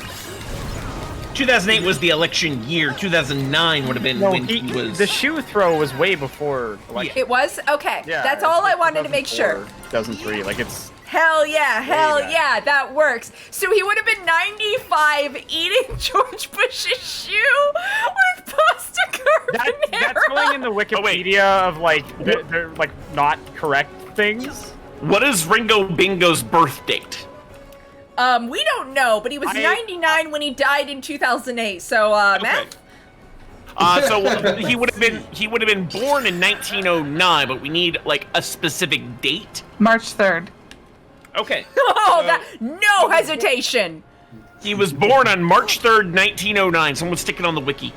2008 was the election year. 2009 would have been when he was. The shoe throw was way before election. It was? Okay. Yeah, That's all I wanted to make sure. 2003, like it's. Hell yeah, hell back. yeah, that works. So he would have been 95 eating George Bush's shoe with pasta carbonara. That's going in the Wikipedia of like they're like not correct things. What is Ringo Bingo's birth date? We don't know, but he was 99 when he died in 2008. So, Matt? So he would have been born in 1909, but we need like a specific date. March 3rd. Okay. Oh, no hesitation. He was born on March 3rd, 1909. Someone stick it on the wiki.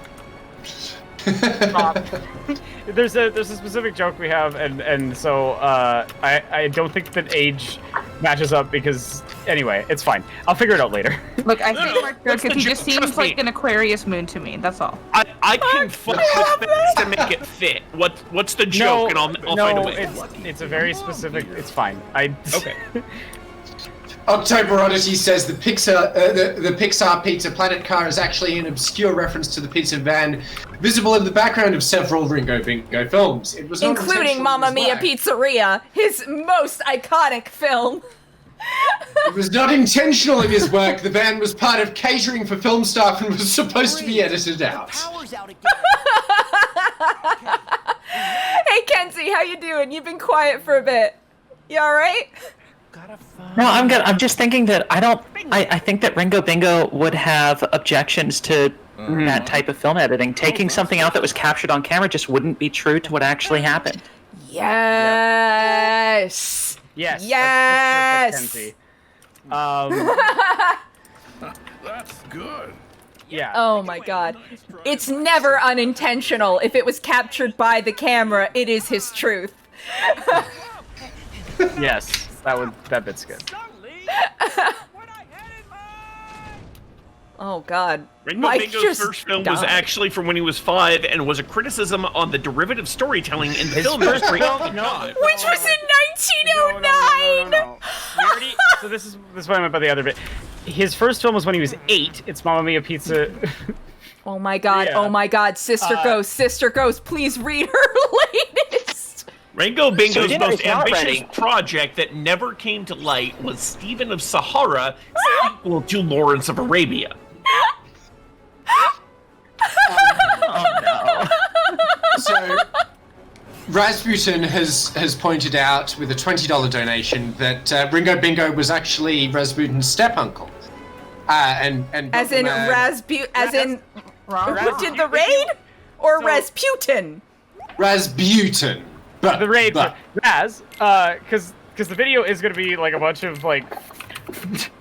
There's a specific joke we have, and so I don't think that age matches up because anyway, it's fine. I'll figure it out later. Look, I think March 3rd What's the because he joke? just seems Trust like me. an Aquarius moon to me. That's all. I can fuck with things to make it fit. What's the joke? And I'll find a way. It's a very specific. It's fine. Okay. October Oddity says the Pixar Pizza Planet car is actually an obscure reference to the pizza van visible in the background of several Ringo Bingo films. It was not Including intentional Mamma in his Mia work. Pizzeria, his most iconic film. It was not intentional in his work. The van was part of catering for film staff and was supposed to be edited out. Power's out again. Hey, Kenzie, how you doing? You've been quiet for a bit. You alright? No, I'm good. I'm just thinking that I think that Ringo Bingo would have objections to that type of film editing. Taking something out that was captured on camera just wouldn't be true to what actually happened. Yes. Yes. Yes. That's perfect, Kenzie. That's good. Yeah. Oh my god. It's never unintentional. If it was captured by the camera, it is his truth. Yes. That bit's good. Oh god. Ringo Mike Bingo's just first film was died. actually from when he was 5 and was a criticism on the derivative storytelling in the film industry. Which was in 1909! No. We already, so this is what I meant by the other bit. His first film was when he was 8. It's Mamma Mia Pizza. Oh my god, Yeah. oh my god, Sister Ghost, please read her latest! Ringo Bingo's dinner most is not ambitious ready. project that never came to light was Stephen of Sahara, sequel to Lawrence of Arabia. So, Rasputin has pointed out with a $20 donation that Ringo Bingo was actually Rasputin's step-uncle. And As in Rasputin the raid? Or Rasputin? Rasputin. But, The raid but Raz, because the video is gonna be like a bunch of like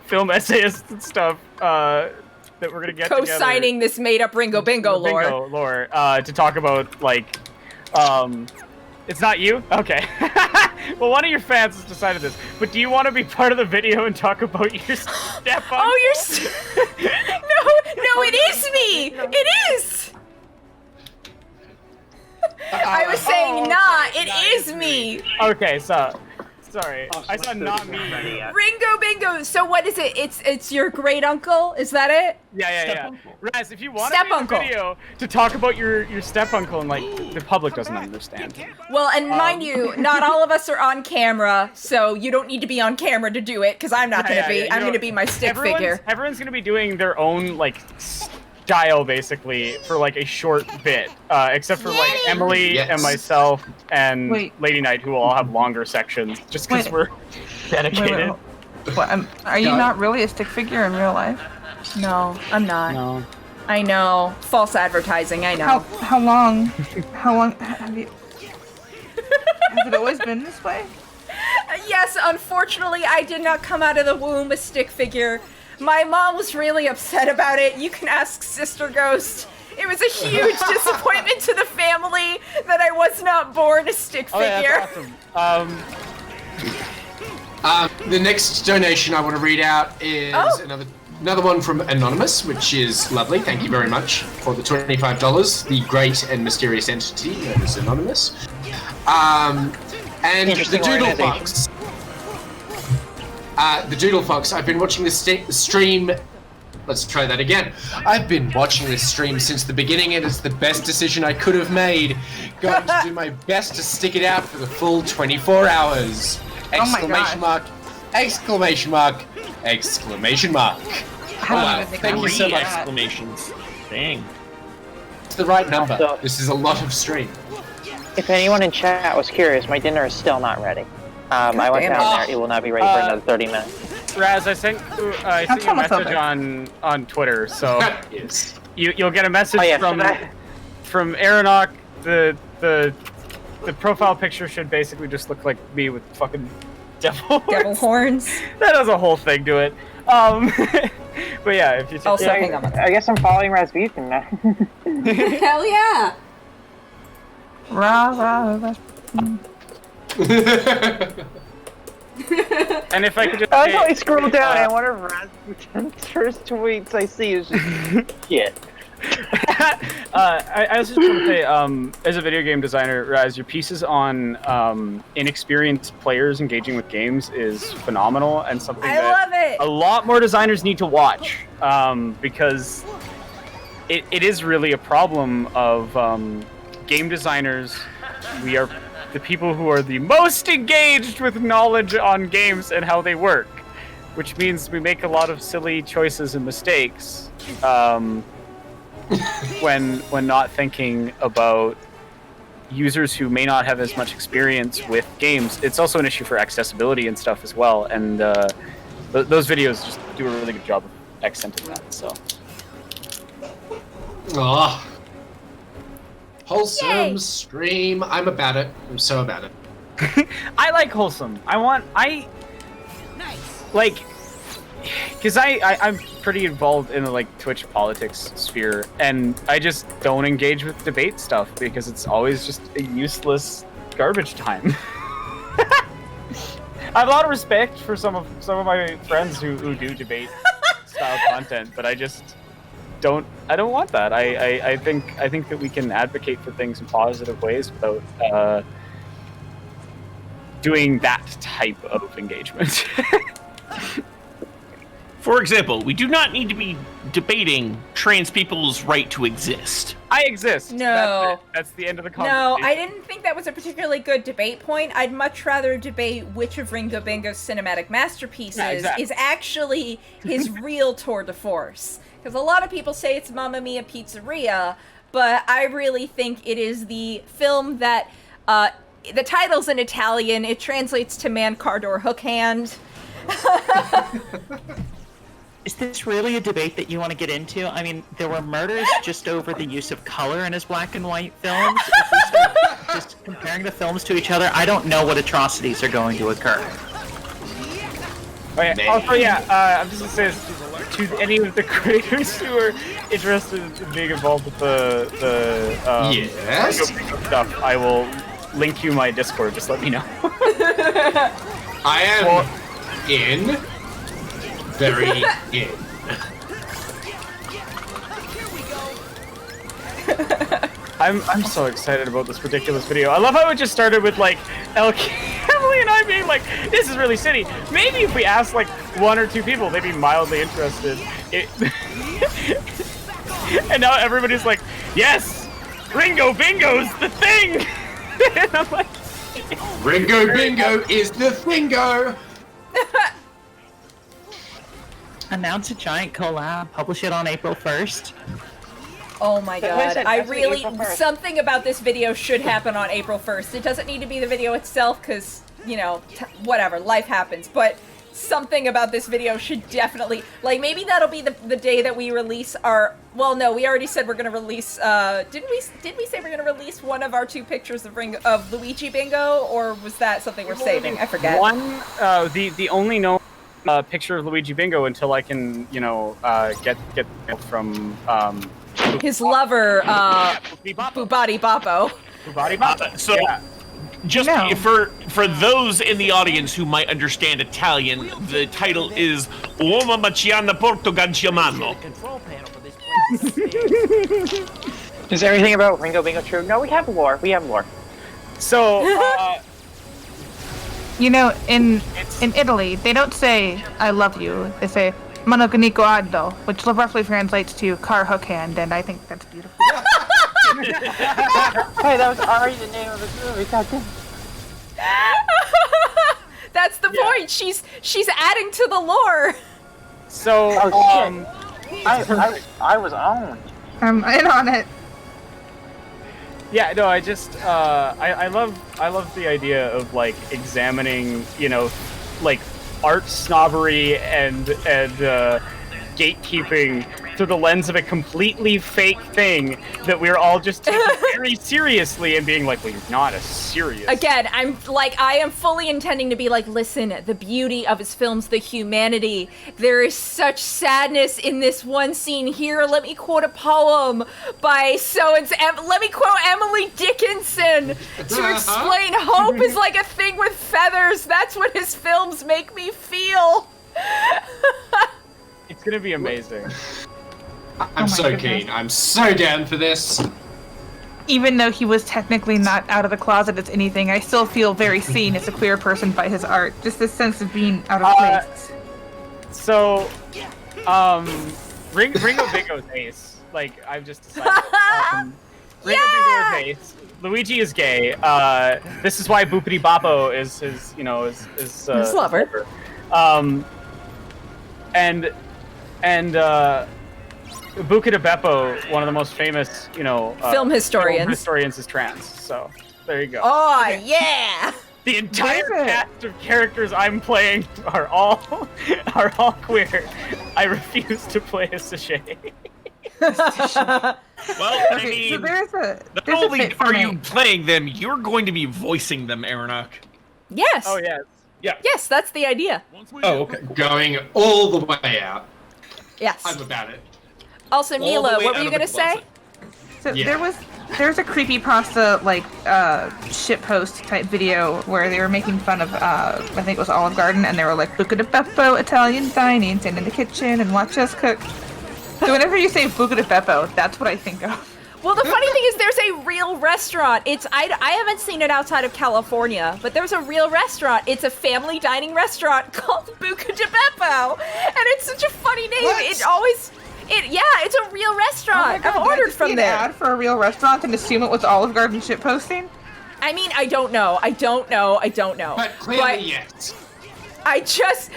film essayists and stuff that we're gonna get Co-signing this made-up Ringo Bingo lore. Bingo lore to talk about like it's not you? Okay. Well, one of your fans has decided this. But do you want to be part of the video and talk about your step uncle? Oh, no, it is me! It is! I was saying it is me! Okay, so sorry. I said not me. Ringo Bingo, so what is it? It's your great uncle? Is that it? Yeah. Raz, if you want to be in the Step-uncle. video to talk about your step uncle and like the public doesn't understand. Well, and mind you, not all of us are on camera, so you don't need to be on camera to do it, because I'm not gonna be. I'm gonna be my stick figure. Everyone's gonna be doing their own like style basically for like a short bit, except for like Emily and myself and Lady Knight, who will all have longer sections, just because we're dedicated. What, are you not really a stick figure in real life? No, I'm not. No. I know. False advertising, I know. How long have you... Has it always been this way? Yes, unfortunately, I did not come out of the womb a stick figure. My mom was really upset about it. You can ask Sister Ghost. It was a huge disappointment to the family that I was not born a stick figure. Yeah, that's awesome. The next donation I want to read out is another one from Anonymous, which is lovely. Thank you very much for the $25. The great and mysterious entity known as Anonymous. And the Doodle Fox. The Doodle Fox. I've been watching this stream. Let's try that again. I've been watching this stream since the beginning, and it's the best decision I could have made. Going to do my best to stick it out for the full 24 hours. Exclamation mark! Exclamation mark! Exclamation mark! Wow, thank you so much. Exclamations. Dang. It's the right number. So, this is a lot of stream. If anyone in chat was curious, my dinner is still not ready. I went down there. It will not be ready for another 30 minutes. Raz, I sent you a message on Twitter, so you'll get a message from Aeronok. The profile picture should basically just look like me with fucking devil horns. That has a whole thing to it. But yeah, if you hang on. I guess I'm following Rasputin now. Hell yeah! And if I could just I scroll down and one of Rasputin's first tweets I see is just shit. I was just going to say, as a video game designer, Raz, your pieces on inexperienced players engaging with games is phenomenal and something that a lot more designers need to watch, because it is really a problem of game designers. We are the people who are the most engaged with knowledge on games and how they work, which means we make a lot of silly choices and mistakes. When not thinking about users who may not have as much experience with games. It's also an issue for accessibility and stuff as well, and those videos just do a really good job of accenting that. So, wholesome stream. I'm about it. I'm so about it. I like wholesome. Because I'm pretty involved in the Twitch politics sphere, and I just don't engage with debate stuff because it's always just a useless garbage time. I have a lot of respect for some of my friends who do debate style content, but I just don't want that. I think that we can advocate for things in positive ways without doing that type of engagement. For example, we do not need to be debating trans people's right to exist. I exist. No. That's the end of the conversation. No, I didn't think that was a particularly good debate point. I'd much rather debate which of Ringo Bingo's cinematic masterpieces is actually his real tour de force. Because a lot of people say it's Mamma Mia Pizzeria, but I really think it is the film that, the title's in Italian, it translates to Man Cardor Hook Hand. Is this really a debate that you want to get into? I mean, there were murders just over the use of color in his black and white films. If we start just comparing the films to each other, I don't know what atrocities are going to occur. I'm just going to say this to any of the creators who are interested in being involved with the stuff, I will link you my Discord. Just let me know. I am in. Very in. I'm so excited about this ridiculous video. I love how it just started with Emily and I being like, this is really shitty. Maybe if we asked one or two people, they'd be mildly interested. And now everybody's like, yes, Ringo Bingo's the thing. And I'm like, Ringo Bingo is the thingo. Announce a giant collab, publish it on April 1st. Oh my god, something about this video should happen on April 1st. It doesn't need to be the video itself, because, whatever, life happens, but something about this video should definitely, maybe that'll be the day that we release our, well, no, we already said we're gonna release, did we say we're gonna release one of our two pictures of Luigi Bingo, or was that something we're saving? I forget. The only known picture of Luigi Bingo until I can, get from his lover, Bubati Boppo. So, just for for those in the audience who might understand Italian, the title is Uomo Maciana Portoganciamano. Control panel for this place. Is everything about Ringo Bingo true? No, we have lore. We have lore. So, You know, in Italy, they don't say "I love you." They say "Mano ganico addo," which roughly translates to "car hook hand," and I think that's beautiful. Hey, that was already the name of the movie. God damn. That's the point. She's adding to the lore. so, I was owned. I'm in on it. yeah, no, I just, I love the idea of, like, examining, you know, like, art snobbery and gatekeeping through the lens of a completely fake thing that we're all just taking very seriously and being like, well, you're not as serious. Again, I am fully intending to be like, listen, the beauty of his films, the humanity. There is such sadness in this one scene here. Let me quote a poem by let me quote Emily Dickinson to explain hope is like a thing with feathers. That's what his films make me feel. It's gonna be amazing. I'm so keen. I'm so down for this. Even though he was technically not out of the closet as anything, I still feel very seen as a queer person by his art. Just this sense of being out of place. So, Ringo Bingo's ace. Like, I've just decided. Ringo Bingo is ace. Luigi is gay. This is why Boopity Boppo is his, you know, is his lover. And Buca de Beppo, one of the most famous, you know, film historians, is trans. So there you go. Oh yeah! The entire cast of characters I'm playing are all queer. I refuse to play a Sachet. Well, I mean, so there's not only are you playing them, you're going to be voicing them, Aronach. Yes. Oh yes. Yeah. Yes, that's the idea. Oh, okay. Going all the way out. Yes. I'm about it. Also, All the Mila, way what were out you of the gonna say? closet. So Yeah. there's a creepypasta like shitpost type video where they were making fun of I think it was Olive Garden, and they were like, Buca de Beppo Italian dining, stand in the kitchen and watch us cook. So whenever you say Buca de Beppo, that's what I think of. Well, the funny thing is there's a real restaurant. I haven't seen it outside of California, but there's a real restaurant. It's a family dining restaurant called Buca de Beppo, and it's such a funny name. What? It's a real restaurant. I've ordered from there. Ad for a real restaurant and assume it was Olive Garden shit posting. I mean, I don't know. But clearly, yes. I just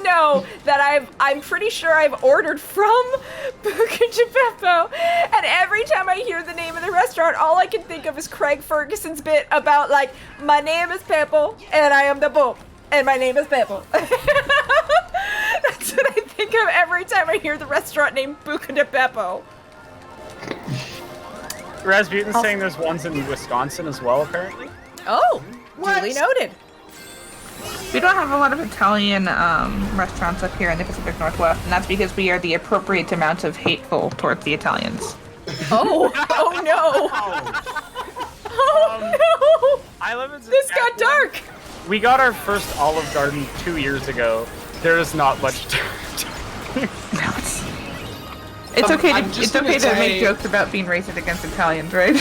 know that I'm pretty sure I've ordered from Buca de Beppo, and every time I hear the name of the restaurant, all I can think of is Craig Ferguson's bit about, like, my name is Peppo, and I am the Pope, and my name is Peppo. That's what I think of every time I hear the restaurant named Buca de Beppo. Rasputin's saying there's ones in Wisconsin as well, apparently. Oh, duly noted. We don't have a lot of Italian restaurants up here in the Pacific Northwest, and that's because we are the appropriate amount of hateful towards the Italians. Oh no! Oh no! I live in This got dark! We got our first Olive Garden 2 years ago. There is not much It's okay I'm to just gonna say- make jokes about being racist against Italians, right?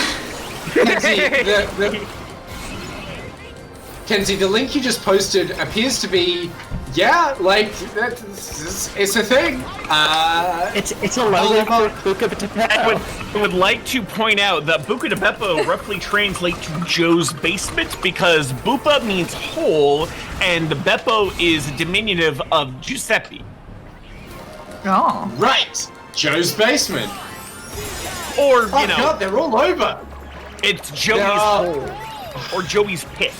Kenzie, the link you just posted appears to be, it's a thing. It's a logo for Buca de Beppo. I would like to point out that Buca de Beppo roughly translates to Joe's basement because Bupa means hole and Beppo is a diminutive of Giuseppe. Oh. Right, Joe's basement. Or, Oh God, they're all over. it's Joey's hole or Joey's pit.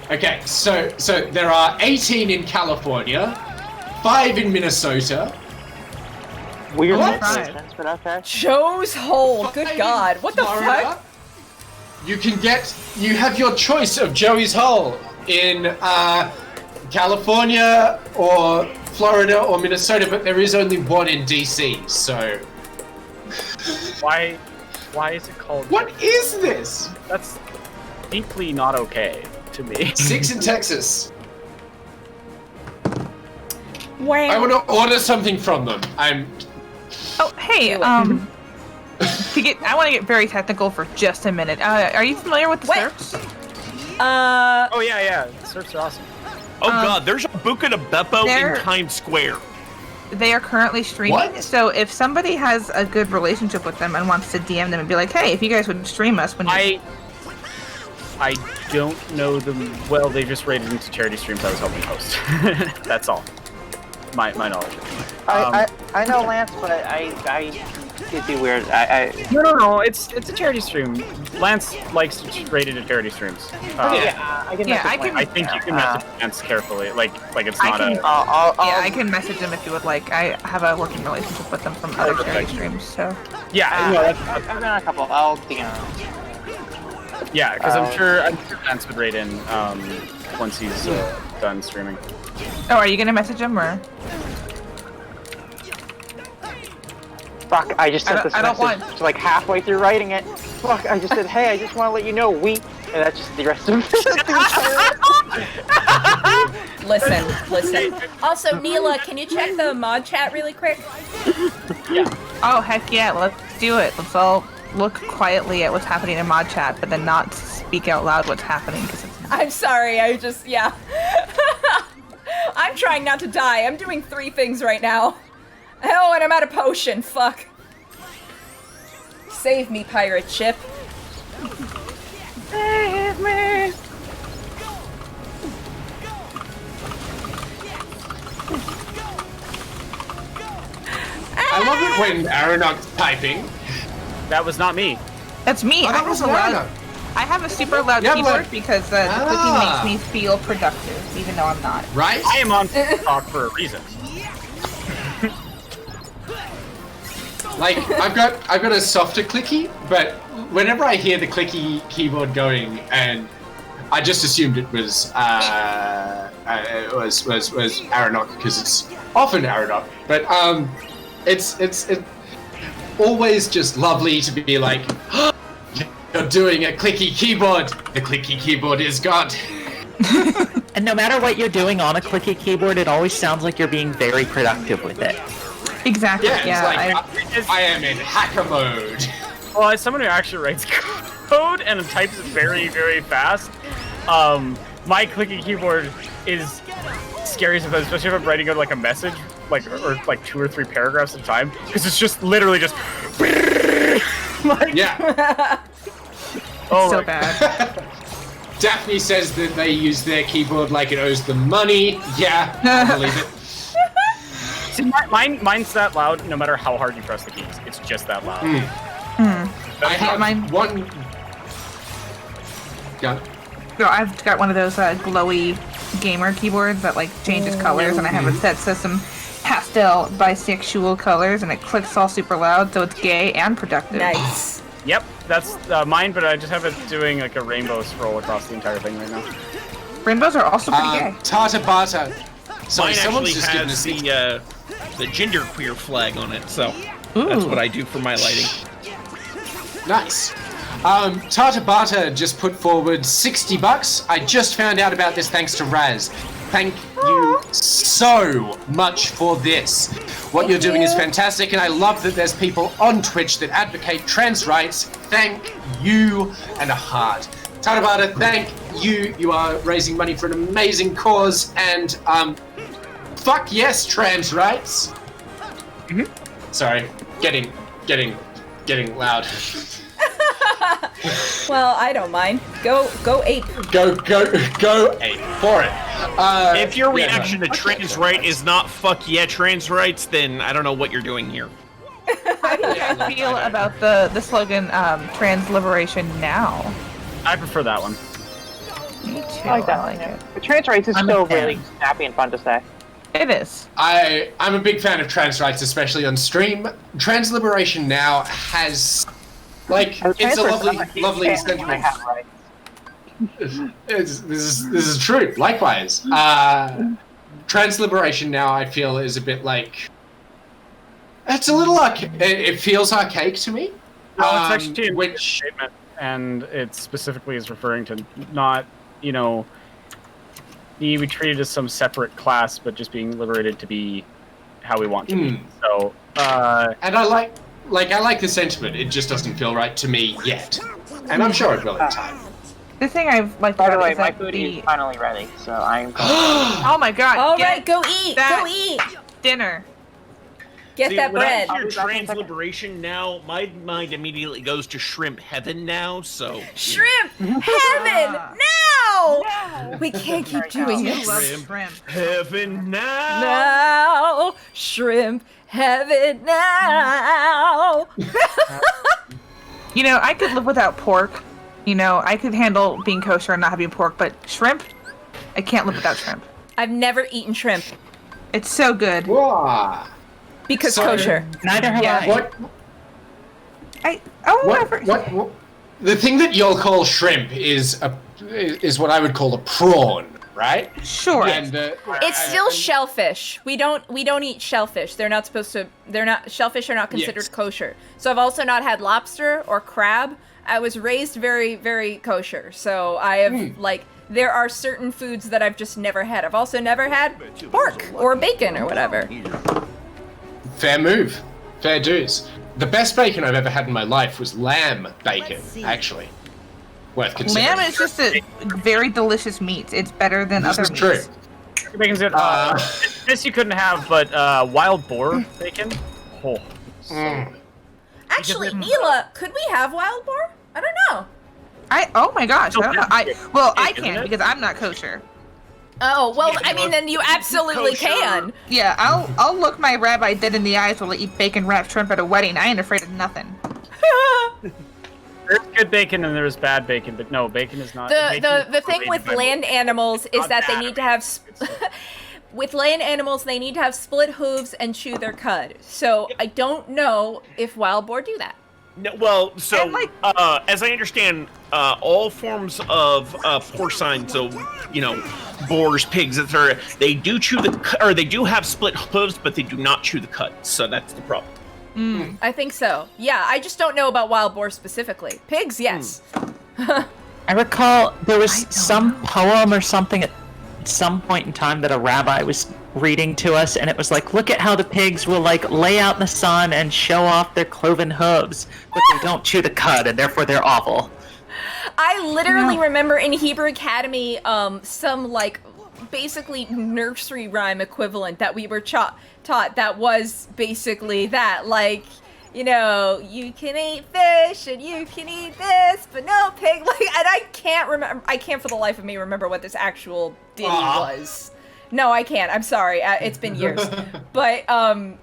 Okay, so there are 18 in California, 5 in Minnesota. Weird What? coincidence, but okay. Joe's hole. Good 5 God. in What the Florida. fuck? You have your choice of Joey's Hole in California or Florida or Minnesota, but there is only one in DC, so... Why is it called? What is this? That's distinctly not okay to me. 6 in Texas. Wow. I want to order something from them. Oh, hey, I want to get very technical for just a minute. Are you familiar with the Surfs? Oh yeah, surfs are awesome. Oh god, there's a Buca de Beppo in Times Square. They are currently streaming. What? So if somebody has a good relationship with them and wants to DM them and be like, hey, if you guys would stream us when you... I don't know them well. They just rated into charity streams I was helping host. That's all. My knowledge. I know Lance, but it'd be weird. No. It's a charity stream. Lance likes to rate into charity streams. I think you can message Lance carefully. Like it's not I can message them if you would like. I have a working relationship with them from other charity streams, so... Yeah, I've done a couple. I'll DM. Yeah, because I'm sure Lance would rate in once he's done streaming. Oh, are you gonna message him or? Fuck! I just sent this message like halfway through writing it. Fuck! I just said, hey, I just want to let you know and that's just the rest of it. Listen. Also, Neela, can you check the mod chat really quick? Yeah. Oh heck yeah! Let's do it. Let's all look quietly at what's happening in mod chat, but then not speak out loud what's happening because it's... I'm sorry. I'm trying not to die. I'm doing 3 things right now. Oh, and I'm out of potion. Fuck. Save me, pirate ship. Save me. I love it when Aronok's piping. That was not me. That's me. Oh, that was Aronok. I have a super loud keyboard because the clicking makes me feel productive, even though I'm not. Right? I am on TikTok for a reason. Like I've got a softer clicky, but whenever I hear the clicky keyboard going, and I just assumed it was Aronok because it's often Aronok, but it's always just lovely to be like, oh, you're doing a clicky keyboard. The clicky keyboard is God. And no matter what you're doing on a clicky keyboard, it always sounds like you're being very productive with it. Exactly. Yeah, it's like I am in hacker mode. Well, as someone who actually writes code and types very, very fast, my clicky keyboard is scary sometimes, especially if I'm writing out like a message, or 2 or 3 paragraphs at a time, because it's just literally just. Yeah. Oh, so bad. Daphne says that they use their keyboard like it owes them money. Yeah, I believe it. See, mine's that loud no matter how hard you press the keys. It's just that loud. I have one... Yeah. No, I've got one of those glowy gamer keyboards that like changes colors, and I have it set to some pastel bisexual colors, and it clicks all super loud, so it's gay and productive. Nice. Yep, that's mine, but I just have it doing like a rainbow scroll across the entire thing right now. Rainbows are also pretty gay. Tata Bata. Mine actually has the genderqueer flag on it, so that's what I do for my lighting. Nice. Tata Bata just put forward $60. I just found out about this thanks to Raz. Thank you so much for this. What you're doing is fantastic, and I love that there's people on Twitch that advocate trans rights. Thank you, and a heart. Tata Bata, thank you. You are raising money for an amazing cause, and fuck yes, trans rights. Sorry, getting loud. Well, I don't mind. Go ape. Go ape for it. If your reaction to trans right is not fuck yeah trans rights, then I don't know what you're doing here. How do you guys feel about the slogan trans liberation now? I prefer that one. Me too. I like it. But trans rights is still really snappy and fun to say. It is. I'm a big fan of trans rights, especially on stream. Trans liberation now has, like, it's a lovely sentiment. This is true. Likewise, trans liberation now I feel is a bit like, it's a little it feels archaic to me. Well, it's actually a statement. and it specifically is referring to not, be treated as some separate class, but just being liberated to be how we want to be. So, and I like the sentiment. It just doesn't feel right to me yet, and I'm sure it will in time. The thing I've liked By the about way, it is my that food the... is finally ready, so I'm. Oh my god! All get right, go eat. that Go eat. dinner. Get that when bread. I hear transliberation now, my mind immediately goes to shrimp heaven now, so... Shrimp heaven now! We can't keep doing You this. love shrimp. Heaven now! Now, shrimp heaven now. You know, I could live without pork. You know, I could handle being kosher and not having pork, but shrimp, I can't live without shrimp. I've never eaten shrimp It's so good. Wah. because So- kosher. Neither have I. What Whatever. the thing that you'll call shrimp is what I would call a prawn, right? Sure. And It's still shellfish. We don't eat shellfish. They're not supposed to. Shellfish are not considered Yes. kosher. So I've also not had lobster or crab. I was raised very, very kosher. So I have there are certain foods that I've just never had. I've also never had pork or bacon or whatever. fair move, fair dues. The best bacon I've ever had in my life was lamb bacon, actually. Worth considering. Lamb is just a very delicious meat. It's better than This other is meats. true. Bacon's good. This you couldn't have, but wild boar bacon. Oh. Actually, Mila, could we have wild boar? I don't know. Oh my gosh, I don't know. I Isn't can it? because I'm not kosher. Oh well, Yeah, I mean, then you absolutely can. Yeah, I'll look my rabbi dead in the eyes while I eat bacon wrapped shrimp at a wedding. I ain't afraid of nothing. There's good bacon and there's bad bacon, but no, bacon is not. The thing with land animals is that they need to have with land animals they need to have split hooves and chew their cud. So I don't know if wild boar do that. No, well, so And, like- as I understand, all forms of porcine, so boars, pigs, etc., they do chew they do have split hooves, but they do not chew the cud. So that's the problem. I think so. Yeah, I just don't know about wild boar specifically. Pigs, yes. I recall there was some poem or something at some point in time that a rabbi was reading to us, and it was like, look at how the pigs will lay out in the sun and show off their cloven hooves, but they don't chew the cud, and therefore they're awful. I literally remember in Hebrew Academy some basically nursery rhyme equivalent that we were taught that was basically that, you can eat fish and you can eat this, but no pig. And I can't for the life of me remember what this actual ditty was. No, I can't. I'm sorry. It's been years. But that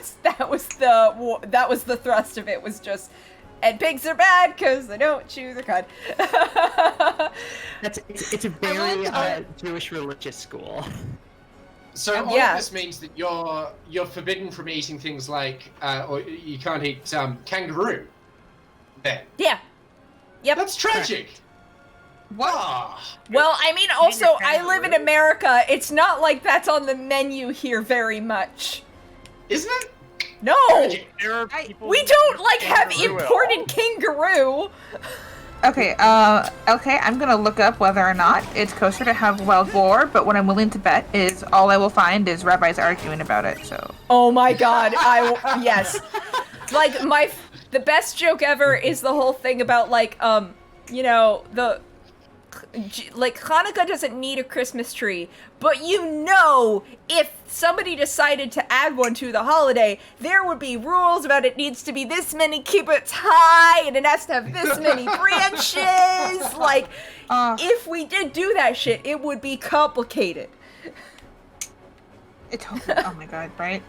was the thrust of it, was just, and pigs are bad because they don't chew the cud. It's a very Jewish religious school. So all Yeah. of this means that you're forbidden from eating things like, or you can't eat kangaroo. Then Yeah. Yep. that's tragic. What? Well, I mean, also, I live in America. It's not like that's on the menu here very much. Isn't it? No! There are people We who don't, eat have kangaroo at imported all. kangaroo! Okay, I'm gonna look up whether or not it's kosher to have wild boar, but what I'm willing to bet is all I will find is rabbis arguing about it, so. Oh my god, yes. The best joke ever is the whole thing about, Hanukkah doesn't need a Christmas tree, but if somebody decided to add one to the holiday, there would be rules about it needs to be this many kibbutz high, and it has to have this many branches. If we did do that shit, it would be complicated. Oh my god, right?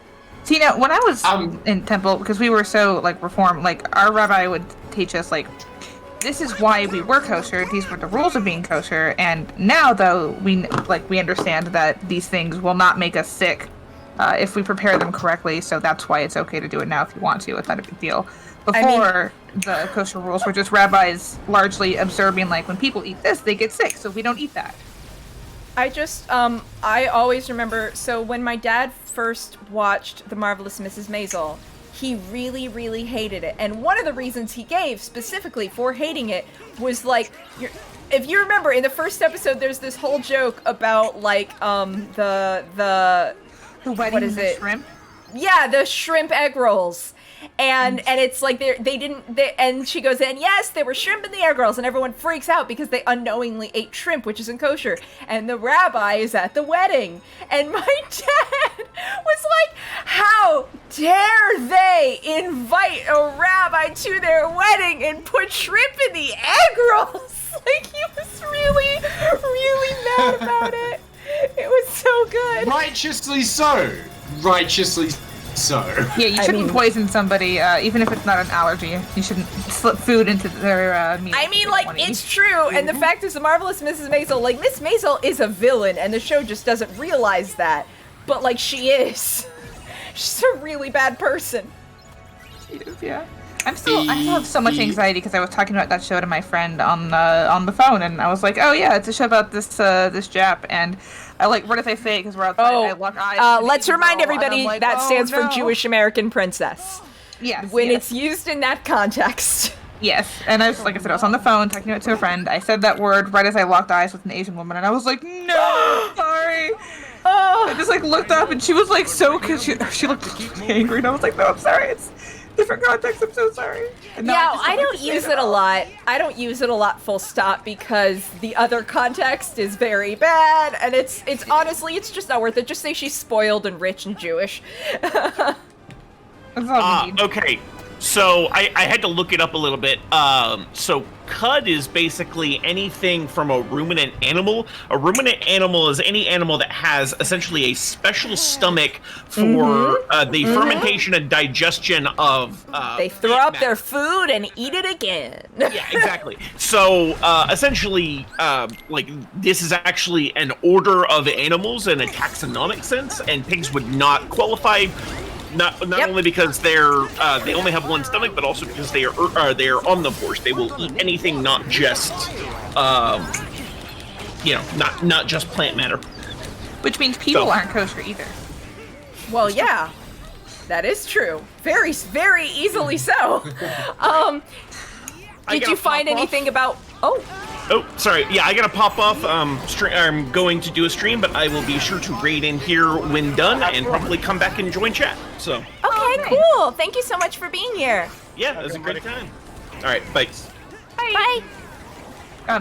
See, now, when I was in temple, because we were so, reformed, our rabbi would teach us, this is why we were kosher, these were the rules of being kosher, and now, though, we understand that these things will not make us sick if we prepare them correctly, so that's why it's okay to do it now if you want to. It's not a big deal. Before, the kosher rules were just rabbis largely observing, when people eat this, they get sick, so we don't eat that. I always remember, so when my dad first watched The Marvelous Mrs. Maisel, he really, really hated it. And one of the reasons he gave specifically for hating it was like, if you remember in the first episode, there's this whole joke about like the wedding, what is it? Shrimp? Yeah, the shrimp egg rolls. And it's like and she goes in, yes, there were shrimp in the egg rolls, and everyone freaks out because they unknowingly ate shrimp, which isn't kosher. And the rabbi is at the wedding, and my dad was like, how dare they invite a rabbi to their wedding and put shrimp in the egg rolls? Like, he was really, really mad about it. It was so good. Righteously so. Righteously so. Yeah, you shouldn't poison somebody, even if it's not an allergy. You shouldn't slip food into their meal. I mean, like, it's true, and the fact is, the Marvelous Mrs. Maisel, like, Miss Maisel is a villain, and the show just doesn't realize that. But, like, she is. She's a really bad person. She is, yeah. I still have so much anxiety because I was talking about that show to my friend on the phone, and I was like, "Oh yeah, it's a show about this Jap," and I like, what if I say it because we're outside? I lock eyes. Let's remind everybody like, that stands for no. Jewish American Princess. Yes. When it's used in that context. Yes, and I was, like I said, I was on the phone talking to a friend. I said that word right as I locked eyes with an Asian woman, and I was like, "No, sorry." I just like looked up, and she was like she looked angry, and I was like, "No, I'm sorry. It's different context. I'm so sorry." Yeah, I don't use it a lot. I don't use it a lot, full stop, because the other context is very bad, and it's honestly, it's just not worth it. Just say she's spoiled and rich and Jewish. That's all we need. Okay, so I had to look it up a little bit. So cud is basically anything from a ruminant animal. A ruminant animal is any animal that has essentially a special stomach for the fermentation and digestion of they throw up their food and eat it again. Yeah, exactly. So essentially, like, this is actually an order of animals in a taxonomic sense, and pigs would not qualify. Not only because they only have one stomach, but also because they are omnivores. They will eat anything, not just not just plant matter. Which means people aren't kosher either. Well, yeah, that is true. Very, very easily so. Did you find anything about? Oh, sorry. Yeah, I gotta pop off. I'm going to do a stream, but I will be sure to raid in here when done, and probably come back and join chat. So. Okay, cool. Thank you so much for being here. Yeah, it was a great time. All right, bye. Bye.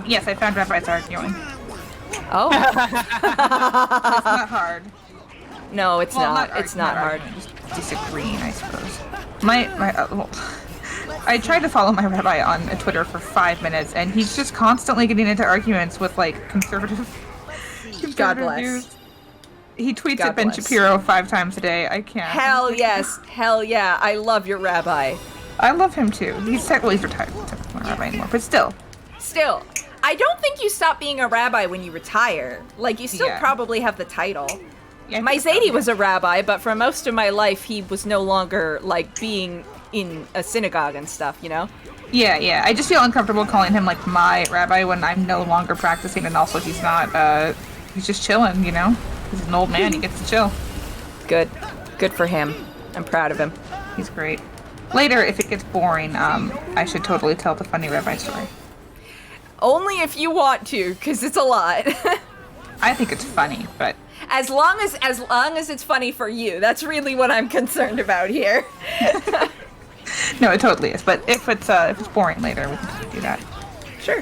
Yes, I found rabbis arguing. Oh. It's not hard. No, it's not. It's not hard. Arguing, just disagreeing, I suppose. I tried to follow my rabbi on Twitter for 5 minutes, and he's just constantly getting into arguments with, like, conservative God bless. views. He tweets God at Ben bless. Shapiro 5 times a day. I can't. Hell yes. Hell yeah. I love your rabbi. I love him too. He's retired. He's not a rabbi anymore, but still. Still, I don't think you stop being a rabbi when you retire. Like, you still probably have the title. Yeah, my Zadie was a rabbi, but for most of my life, he was no longer, like, being in a synagogue and stuff, you know? Yeah. I just feel uncomfortable calling him, like, my rabbi when I'm no longer practicing, and also he's not, he's just chilling, you know? He's an old man, he gets to chill. Good. Good for him. I'm proud of him. He's great. Later, if it gets boring, I should totally tell the funny rabbi story. Only if you want to, because it's a lot. I think it's funny, but... As long as it's funny for you, that's really what I'm concerned about here. No, it totally is. But if it's boring later, we can do that. Sure.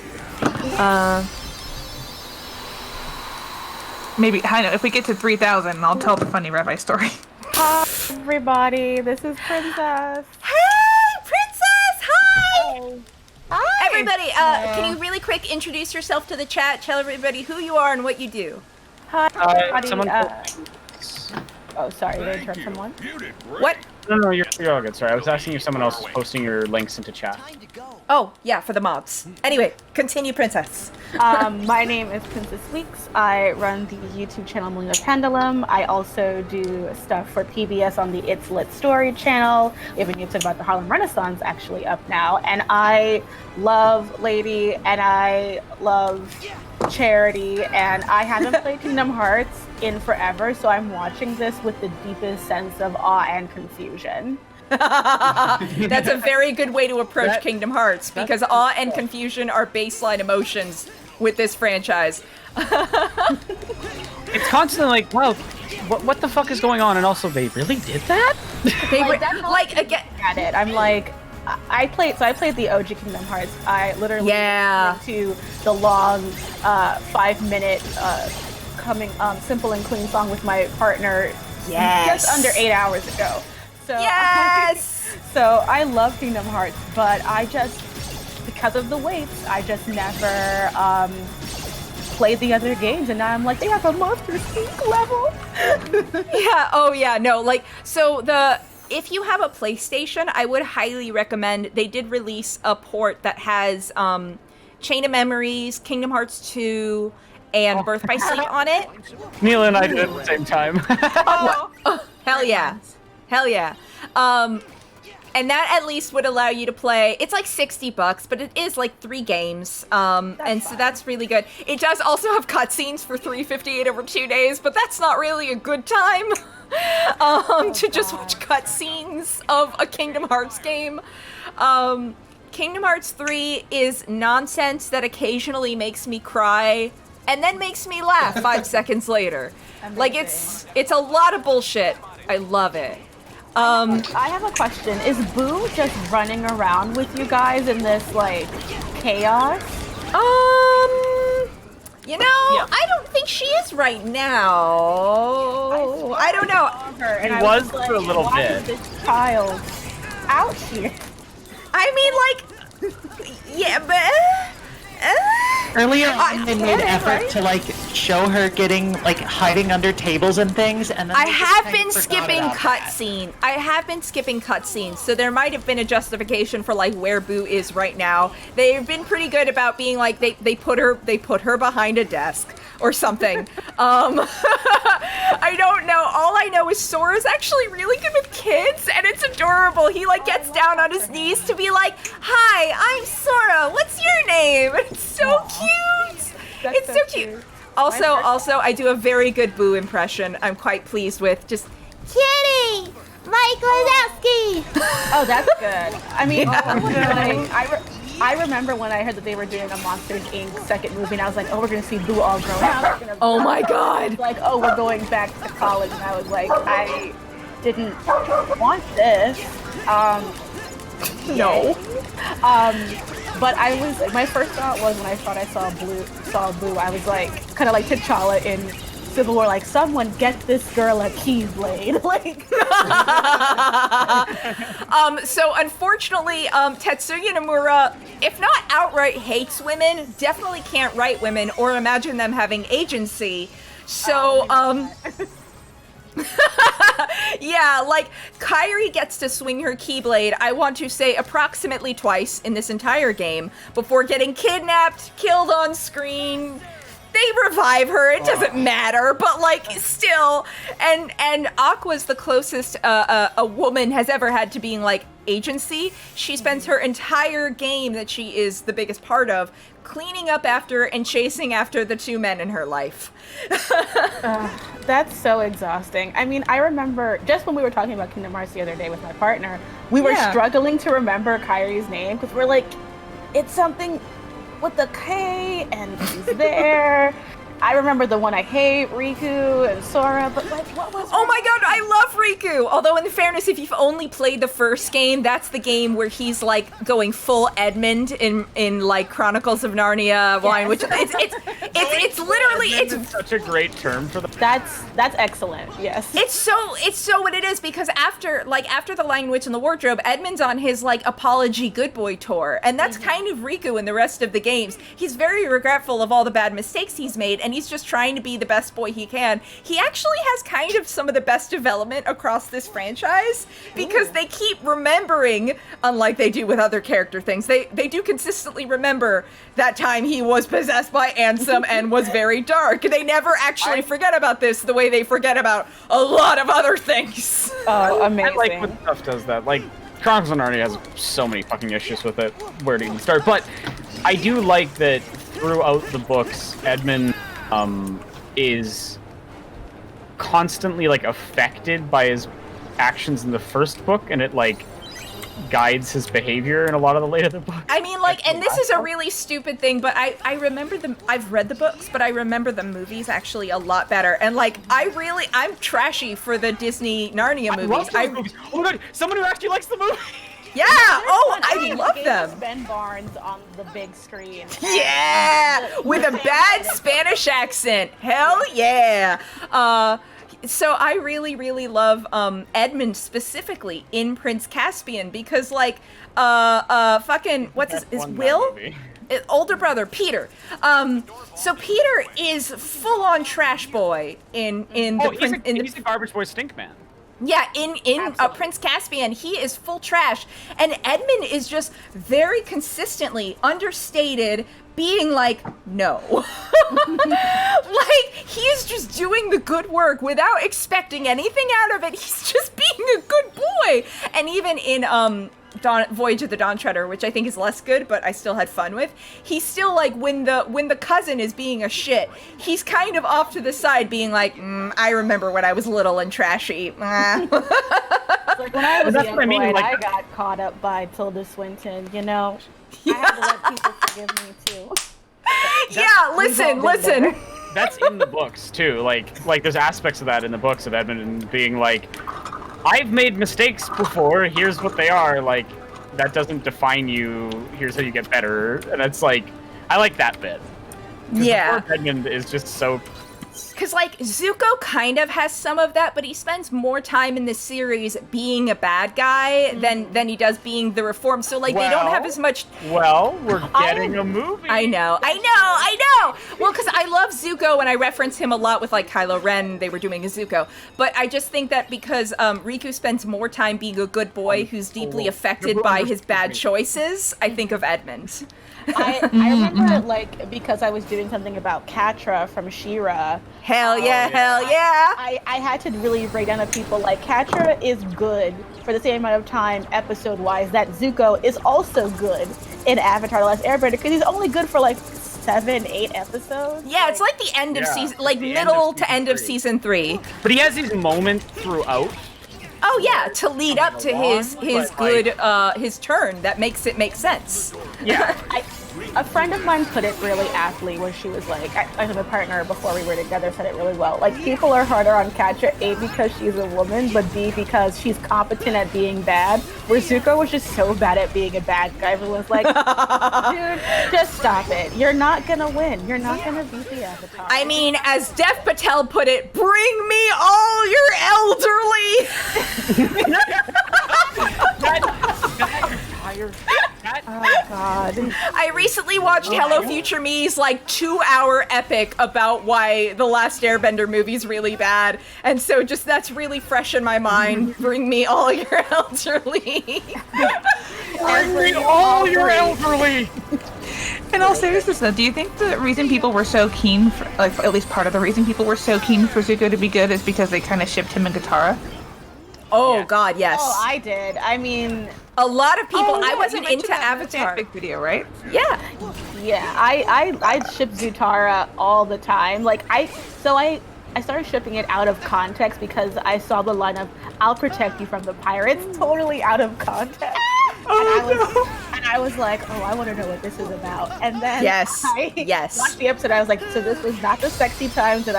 Maybe I know if we get to 3,000, I'll tell the funny rabbi story. Hi, everybody. This is Princess. Hey, Princess! Hi! Oh. Hi. Everybody, can you really quick introduce yourself to the chat? Tell everybody who you are and what you do. Hi, everybody. Oh, sorry, did I turn someone? What? No, you're all good. Sorry, I was asking if someone else was posting your links into chat. Oh, yeah, for the mobs. Anyway, continue, Princess. My name is Princess Weeks. I run the YouTube channel Melina Pendulum. I also do stuff for PBS on the It's Lit Story channel. We have a new episode about the Harlem Renaissance actually up now. And I love Lady, and I love Charity, and I haven't played Kingdom Hearts in forever, so I'm watching this with the deepest sense of awe and confusion. That's a very good way to approach Kingdom Hearts, because awe and confusion are baseline emotions with this franchise. It's constantly like, wow, what the fuck is going on? And also, they really did that? They Like, were that's like again. At it, I'm like, I played the OG Kingdom Hearts. I literally went to the long 5-minute simple and clean song with my partner just under 8 hours ago. So so I love Kingdom Hearts, but I just, because of the waits, I just never played the other games, and now I'm like, they have a Monsters Inc. level. If you have a PlayStation, I would highly recommend. They did release a port that has Chain of Memories, Kingdom Hearts 2, and Birth by Sleep on it. Neil and I did it at the same time. Hell yeah. Hell yeah. And that at least would allow you to play, it's like $60, but it is like 3 games. So that's really good. It does also have cutscenes for $3.58 over 2 days, but that's not really a good time to just watch cutscenes of a Kingdom Hearts game. Kingdom Hearts 3 is nonsense that occasionally makes me cry and then makes me laugh 5 seconds later. Amazing. Like, it's a lot of bullshit. I love it. I have a question. Is Boo just running around with you guys in this, like, chaos? I don't think she is right now. I don't know. And It I was like, for a little why bit. is this child out here? I mean, yeah, but... Earlier on, they made effort to like show her getting like hiding under tables and things, and then I have been skipping cutscenes, so there might have been a justification for like where Boo is right now. They've been pretty good about being like they put her behind a desk or something. I don't know. All I know is Sora's actually really good with kids, and it's adorable. He like gets down on his knees to be like, "Hi, I'm Sora. What's your name?" And it's so cute. It's so cute. Also, I do a very good Boo impression. I'm quite pleased with. Just Kitty! Mike Wazowski! Oh, that's good. I mean, I remember when I heard that they were doing a Monsters Inc. second movie, and I was like, oh, we're gonna see Boo all grown up. Oh my god! Like, oh, we're going back to college, and I was like, I didn't want this. No. But I was, my first thought was when I thought I saw Boo, I was like, kind of like T'Challa in Civil War, like, someone get this girl a Keyblade. Like. So unfortunately, Tetsuya Nomura, if not outright hates women, definitely can't write women or imagine them having agency. So, yeah, like, Kairi gets to swing her Keyblade, I want to say approximately twice in this entire game, before getting kidnapped, killed on screen. They revive her, it doesn't matter, but like, still. And Aqua's the closest a woman has ever had to being like agency. She spends her entire game that she is the biggest part of cleaning up after and chasing after the 2 men in her life. That's so exhausting. I mean, I remember just when we were talking about Kingdom Hearts the other day with my partner, we were struggling to remember Kairi's name because we're like, it's something with the K and she's there. I remember the one I hate, Riku and Sora, but like, what was... Oh my god, I love Riku! Although, in fairness, if you've only played the first game, that's the game where he's, like, going full Edmund in like, Chronicles of Narnia line, which it's literally... It's such a great term for the... That's excellent, yes. It's so what it is, because after the Lion, Witch, and the Wardrobe, Edmund's on his, like, apology good boy tour, and that's kind of Riku in the rest of the games. He's very regretful of all the bad mistakes he's made, and he's just trying to be the best boy he can. He actually has kind of some of the best development across this franchise, because they keep remembering, unlike they do with other character things, they do consistently remember that time he was possessed by Ansem and was very dark. They never actually forget about this the way they forget about a lot of other things. Oh, amazing. I like when stuff does that. Like, Chronicles of Narnia has so many fucking issues with it. Where to even start? But I do like that throughout the books, Edmund is constantly like affected by his actions in the first book, and it like guides his behavior in a lot of the later books. I mean, like, and this is a really stupid thing, but I remember I've read the books, but I remember the movies actually a lot better. And like, I'm trashy for the Disney Narnia movies. Movies. Oh my god, someone who actually likes the movie. Yeah. Oh, I love Gave them. us Ben Barnes on the big screen. Yeah, with a bad Spanish accent. Hell yeah. So I really, really love Edmund specifically in Prince Caspian because like fucking is Will? Older brother Peter. So Peter is full on trash boy in he's a garbage boy stink man. Yeah, in Prince Caspian, he is full trash, and Edmund is just very consistently understated, being like, no. Like, he's just doing the good work without expecting anything out of it. He's just being a good boy. And even in Voyage of the Dawn Treader, which I think is less good, but I still had fun with, he's still like, when the cousin is being a shit, he's kind of off to the side being like, I remember when I was little and trashy. Like when I was That's young what I mean, boy, like- I got caught up by Tilda Swinton, you know? I had to let people forgive me too. Yeah, listen. That's in the books too. Like there's aspects of that in the books of Edmund being like, I've made mistakes before, here's what they are, like, that doesn't define you, here's how you get better, and it's like, I like that bit. Yeah. Edmund is just so... Because, like, Zuko kind of has some of that, but he spends more time in this series being a bad guy than he does being the reformed. So, like, they don't have as much... Well, we're getting a movie. I know. Well, because I love Zuko, and I reference him a lot with, like, Kylo Ren. They were doing a Zuko. But I just think that because Riku spends more time being a good boy who's deeply affected by his bad choices, I think of Edmund. I remember, like, because I was doing something about Catra from She-Ra. Hell yeah. I had to really break down to people, like, Catra is good for the same amount of time, episode-wise, that Zuko is also good in Avatar: The Last Airbender, because he's only good for, like, 7-8 episodes. Yeah, it's like the end of season, like, middle to end of season 3. But he has these moments throughout. Oh yeah, to lead up to his good his turn that makes it make sense. Yeah. A friend of mine put it really aptly when she was like, I have a partner before we were together said it really well. Like, people are harder on Catra, A, because she's a woman, but B, because she's competent at being bad. Where Zuko was just so bad at being a bad guy. Everyone's like, dude, just stop it. You're not gonna win. You're not gonna beat the Avatar. I mean, as Dev Patel put it, bring me all your elderly. Oh God. I recently watched Hello Future Me's like 2-hour epic about why the Last Airbender movie's really bad, and so just that's really fresh in my mind. Bring me all your elderly. Bring me all your elderly. In all seriousness, though, do you think the reason people were so keen, for, like at least part of the reason people were so keen for Zuko to be good, is because they kind of shipped him and Katara? Oh yeah. God, yes. Oh, I did. I mean, a lot of people. I wasn't into Avatar. Big video, right? Yeah. I ship Zutara all the time. Like I started shipping it out of context because I saw the line of "I'll protect you from the pirates" totally out of context. And I was like, oh, I want to know what this is about. And then I watched the episode. I was like, so this was not the sexy time that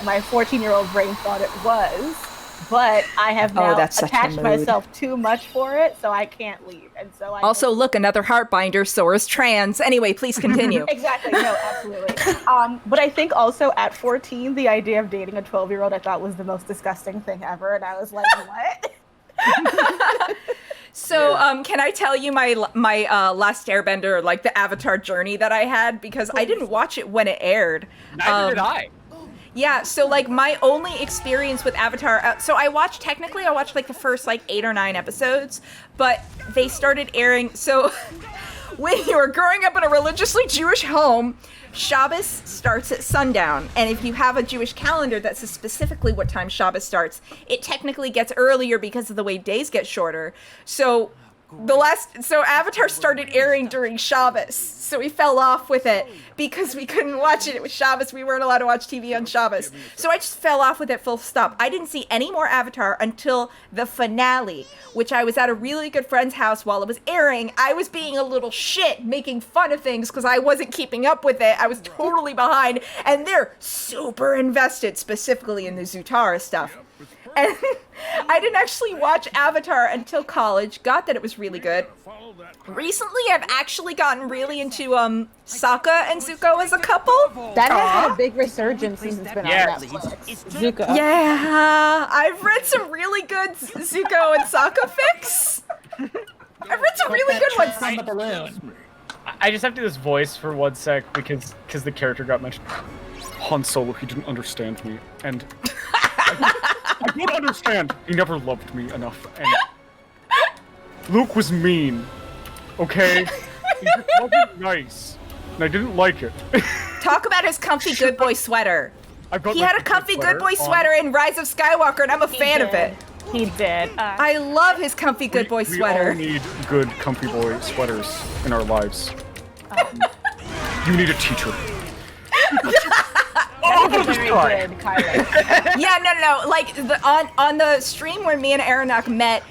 my 14-year-old brain thought it was. But I have now attached myself too much for it, so I can't leave. And so I also, look, another heartbinder, Sora's trans. Anyway, please continue. Exactly, no, absolutely. But I think also at 14, the idea of dating a 12-year-old I thought was the most disgusting thing ever, and I was like, what? So, can I tell you my Last Airbender, like the Avatar journey that I had? Because I didn't watch it when it aired. Neither did I. Yeah, so like my only experience with Avatar, so I watched like the first like 8 or 9 episodes, but they started airing, so when you were growing up in a religiously Jewish home, Shabbos starts at sundown, and if you have a Jewish calendar that says specifically what time Shabbos starts, it technically gets earlier because of the way days get shorter. So So Avatar started airing during Shabbos, so we fell off with it because we couldn't watch it. It was Shabbos. We weren't allowed to watch TV on Shabbos. So I just fell off with it full stop. I didn't see any more Avatar until the finale, which I was at a really good friend's house while it was airing. I was being a little shit, making fun of things because I wasn't keeping up with it. I was totally behind, and they're super invested, specifically in the Zutara stuff. And I didn't actually watch Avatar until college, got that it was really good. Recently, I've actually gotten really into Sokka and Zuko as a couple. That has had a big resurgence since it's been on Netflix. Zuko. Yeah, I've read some really good Zuko and Sokka fics. I've read some really good ones. On the balloon. I just have to do this voice for 1 sec because the character got mentioned. Han Solo, he didn't understand me, and I don't understand. He never loved me enough, and Luke was mean. Okay, he just wasn't nice, and I didn't like it. Talk about his comfy good boy sweater. He had a comfy good boy sweater in Rise of Skywalker, and I'm a fan of it. He did. I love his comfy good boy sweater. We all need good comfy boy sweaters in our lives. You need a teacher. Yeah, no. Like on the stream where me and Aranak met,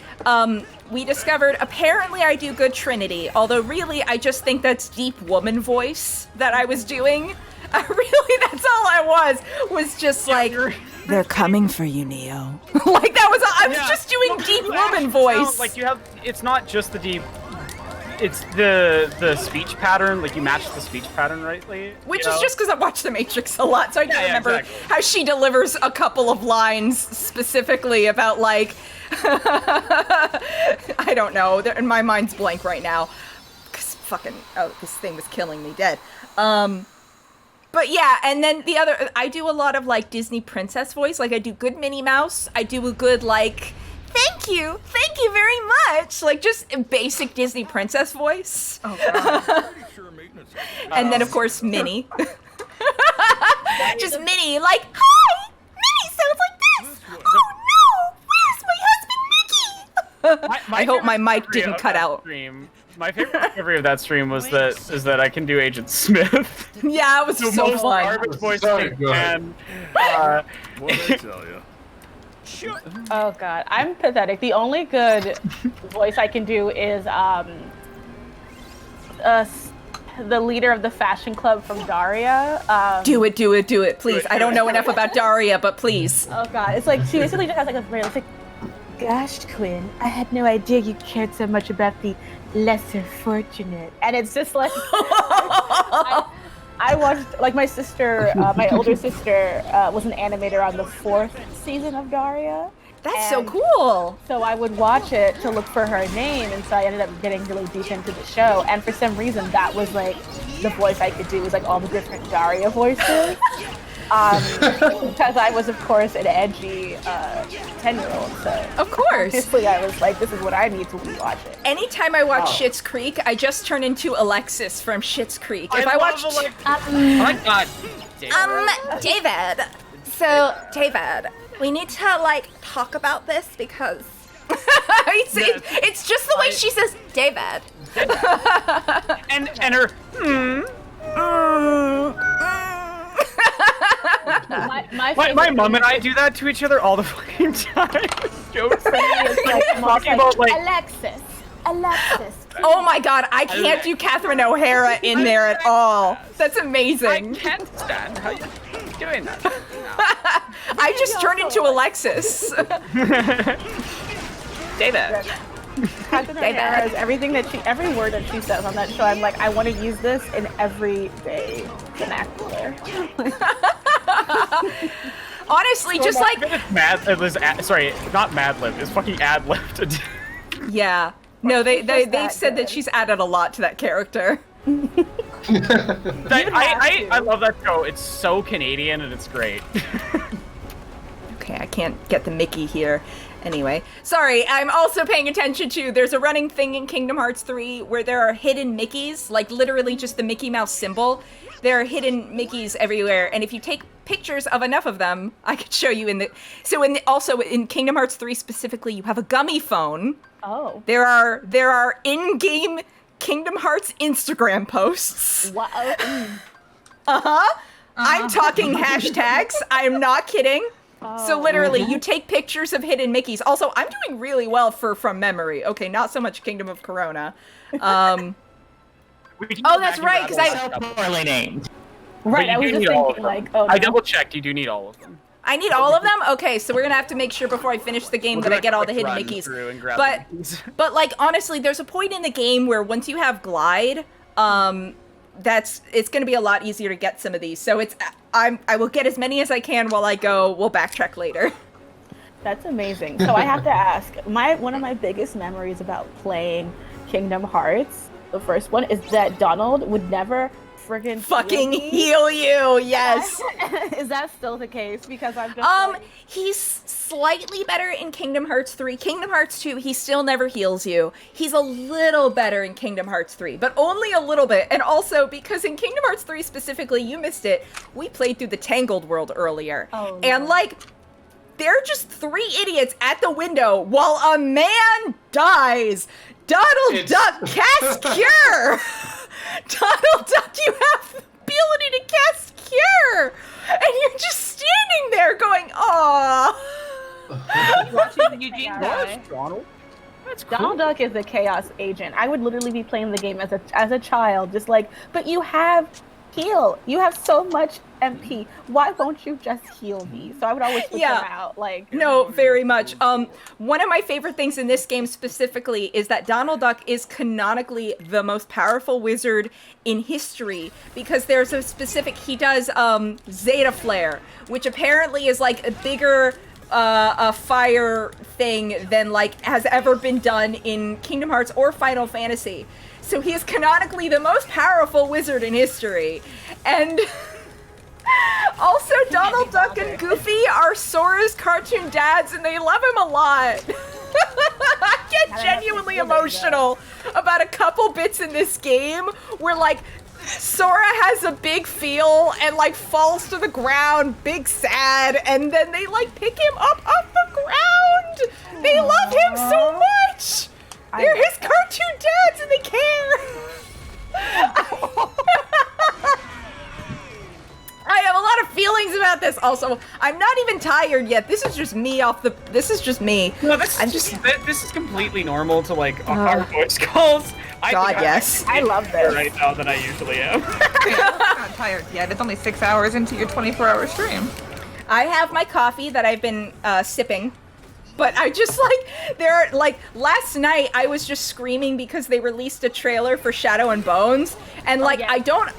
we discovered apparently I do good Trinity. Although really, I just think that's deep woman voice that I was doing. Really, that's all I was just like, they're coming for you, Neo. Like that was I was just doing deep woman voice. Like you have, it's not just the deep. It's the speech pattern, like you match the speech pattern rightly. Which is just because I watch The Matrix a lot, so I do remember how she delivers a couple of lines specifically about like, I don't know, and my mind's blank right now. Because this thing was killing me dead. But yeah, and then the other, I do a lot of like Disney princess voice, like I do good Minnie Mouse, I do a good like, thank you very much. Like just basic Disney princess voice. Oh, God. And then of course Minnie. Just Minnie, like, hi! Minnie sounds like this! Oh no! Where's my husband Mickey? I hope my mic didn't cut out. My favorite discovery of that stream was that I can do Agent Smith. Yeah, it was so fun. Garbage voice and What did I tell you? Oh god, I'm pathetic. The only good voice I can do is the leader of the fashion club from Daria. Do it, please. I don't know enough about Daria, but please. Oh god, it's like she basically just has like a brain. It's like, gosh, Quinn, I had no idea you cared so much about the lesser fortunate. And it's just like I watched, like my sister, my older sister was an animator on the 4th season of Daria. That's so cool. So I would watch it to look for her name, and so I ended up getting really deep into the show. And for some reason, that was like the voice I could do, was like all the different Daria voices. Because I was, of course, an edgy 10-year-old, so of course, obviously I was like, this is what I need to watch it. Anytime I watch Schitt's Creek, I just turn into Alexis from Schitt's Creek. If I watch, oh my god, David. So, David, we need to like talk about this because it's just the way she says David. and her my mom and I do that to each other all the fucking time. Jokes. Talking about like Alexis. Oh my god, I can't do Catherine O'Hara in there at all. That's amazing. I can't stand how you're doing that. I just turned into Alexis. David. Catherine O'Hara is everything that every word that she says on that show, I'm like, I want to use this in everyday vernacular. Honestly, just like not Mad Lib. It's fucking ad libbed. Yeah. No, they've said that she's added a lot to that character. I love that show. It's so Canadian and it's great. Okay, I can't get the Mickey here. Anyway, sorry, I'm also paying attention to, there's a running thing in Kingdom Hearts 3 where there are hidden Mickeys, like literally just the Mickey Mouse symbol. There are hidden Mickeys everywhere, and if you take pictures of enough of them, I could show you also in Kingdom Hearts 3 specifically, you have a gummy phone. Oh. There are in-game Kingdom Hearts Instagram posts. Wow. I'm talking hashtags. I'm not kidding. So literally, you take pictures of hidden Mickeys. Also, I'm doing really well from memory. Okay, not so much Kingdom of Corona. Oh, that's right, because So poorly named. Right, I was just thinking, like, oh, no. I double-checked. You do need all of them. I need all of them? Okay, so we're gonna have to make sure before I finish the game that I get all the hidden Mickeys. But like, honestly, there's a point in the game where once you have Glide, it's gonna be a lot easier to get some of these. So I will get as many as I can while I go. We'll backtrack later. That's amazing. So I have to ask, one of my biggest memories about playing Kingdom Hearts, the first one, is that Donald would never friggin' fucking heal you. Yes. Is that still the case? Because I'm just he's slightly better in Kingdom Hearts 3. Kingdom Hearts 2, he still never heals you. He's a little better in Kingdom Hearts 3, but only a little bit. And also, because in Kingdom Hearts 3 specifically, you missed it, we played through the Tangled world earlier. Oh, and like, there are just 3 idiots at the window while a man dies. Donald Duck, cast Cure! Donald Duck, you have the ability to cast Cure! And you're just standing there going, aww. Watching Eugene die. Donald? That's cool. Donald Duck is a chaos agent. I would literally be playing the game as a child, just like, but you have heal. You have so much MP. Why won't you just heal me? So I would always put them out. Like, no, very much. One of my favorite things in this game specifically is that Donald Duck is canonically the most powerful wizard in history, because there's a specific, he does Zeta Flare, which apparently is like a bigger a fire thing than like has ever been done in Kingdom Hearts or Final Fantasy. So he is canonically the most powerful wizard in history. And also, Donald Duck and Goofy are Sora's cartoon dads, and they love him a lot. I get genuinely emotional about a couple bits in this game where, like, Sora has a big feel and, like, falls to the ground, big sad, and then they, like, pick him up off the ground. They love him so much. They're his cartoon dads, and they care. I have a lot of feelings about this. Also, I'm not even tired yet. This is just me This is just me. No, this is completely normal to like our voice calls. Yes. I love this right now than I usually am. I'm not tired yet. It's only 6 hours into your 24-hour stream. I have my coffee that I've been sipping. But I just last night I was just screaming because they released a trailer for Shadow and Bones. And I don't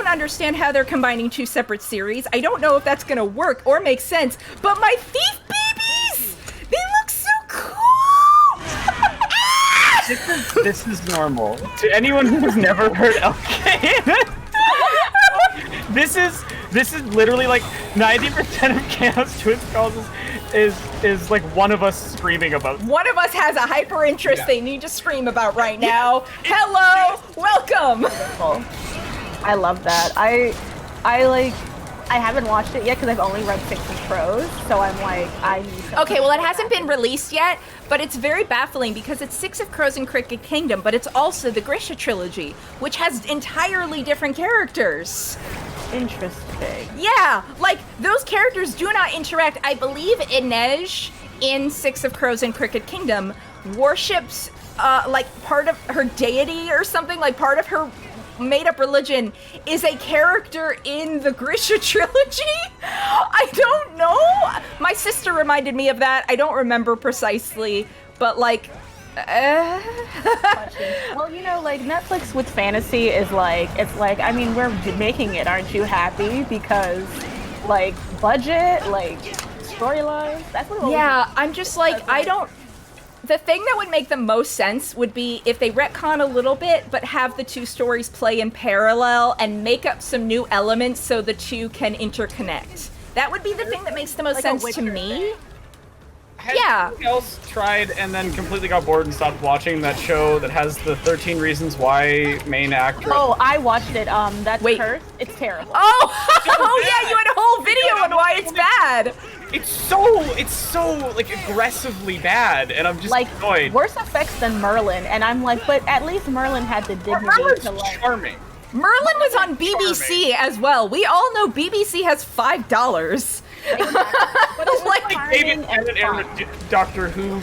understand how they're combining 2 separate series. I don't know if that's gonna work or make sense. But my thief babies! They look so cool! This is normal. To anyone who has never heard LK, this is literally like 90% of Chaos Twist calls is like one of us screaming about. One of us has a hyper interest they need to scream about right now. Hello, welcome. I love that. I haven't watched it yet because I've only read Six of Crows, so I'm like, I need to. Okay, well, it hasn't been released yet, but it's very baffling because it's Six of Crows and Cricket Kingdom, but it's also the Grisha trilogy, which has entirely different characters. Interesting. Yeah, like, those characters do not interact. I believe Inej in Six of Crows and Cricket Kingdom worships, like, part of her deity or something, like, part of her made-up religion is a character in the Grisha trilogy? I don't know. My sister reminded me of that. I don't remember precisely, but, like, Well, you know, like, Netflix with fantasy is like, it's like, I mean, we're making it, aren't you happy? Because, like, budget, like, storylines, that's what. Yeah, I'm just like, the thing that would make the most sense would be if they retcon a little bit, but have the 2 stories play in parallel and make up some new elements so the 2 can interconnect. That would be the thing that makes the most sense to me. Has Yeah. anyone else tried and then completely got bored and stopped watching that show that has the 13 Reasons Why main actress? Oh, I watched it. That's Wait. Cursed. It's terrible. Oh, oh yeah, you had a whole video on why it's bad. It's so like aggressively bad, and I'm just Like annoyed. worse effects than Merlin, and I'm like, but at least Merlin had the dignity Merlin's to like. charming. Merlin was on BBC as well. We all know BBC has $5. But it was Like David charming and Tennant fun. era Doctor Who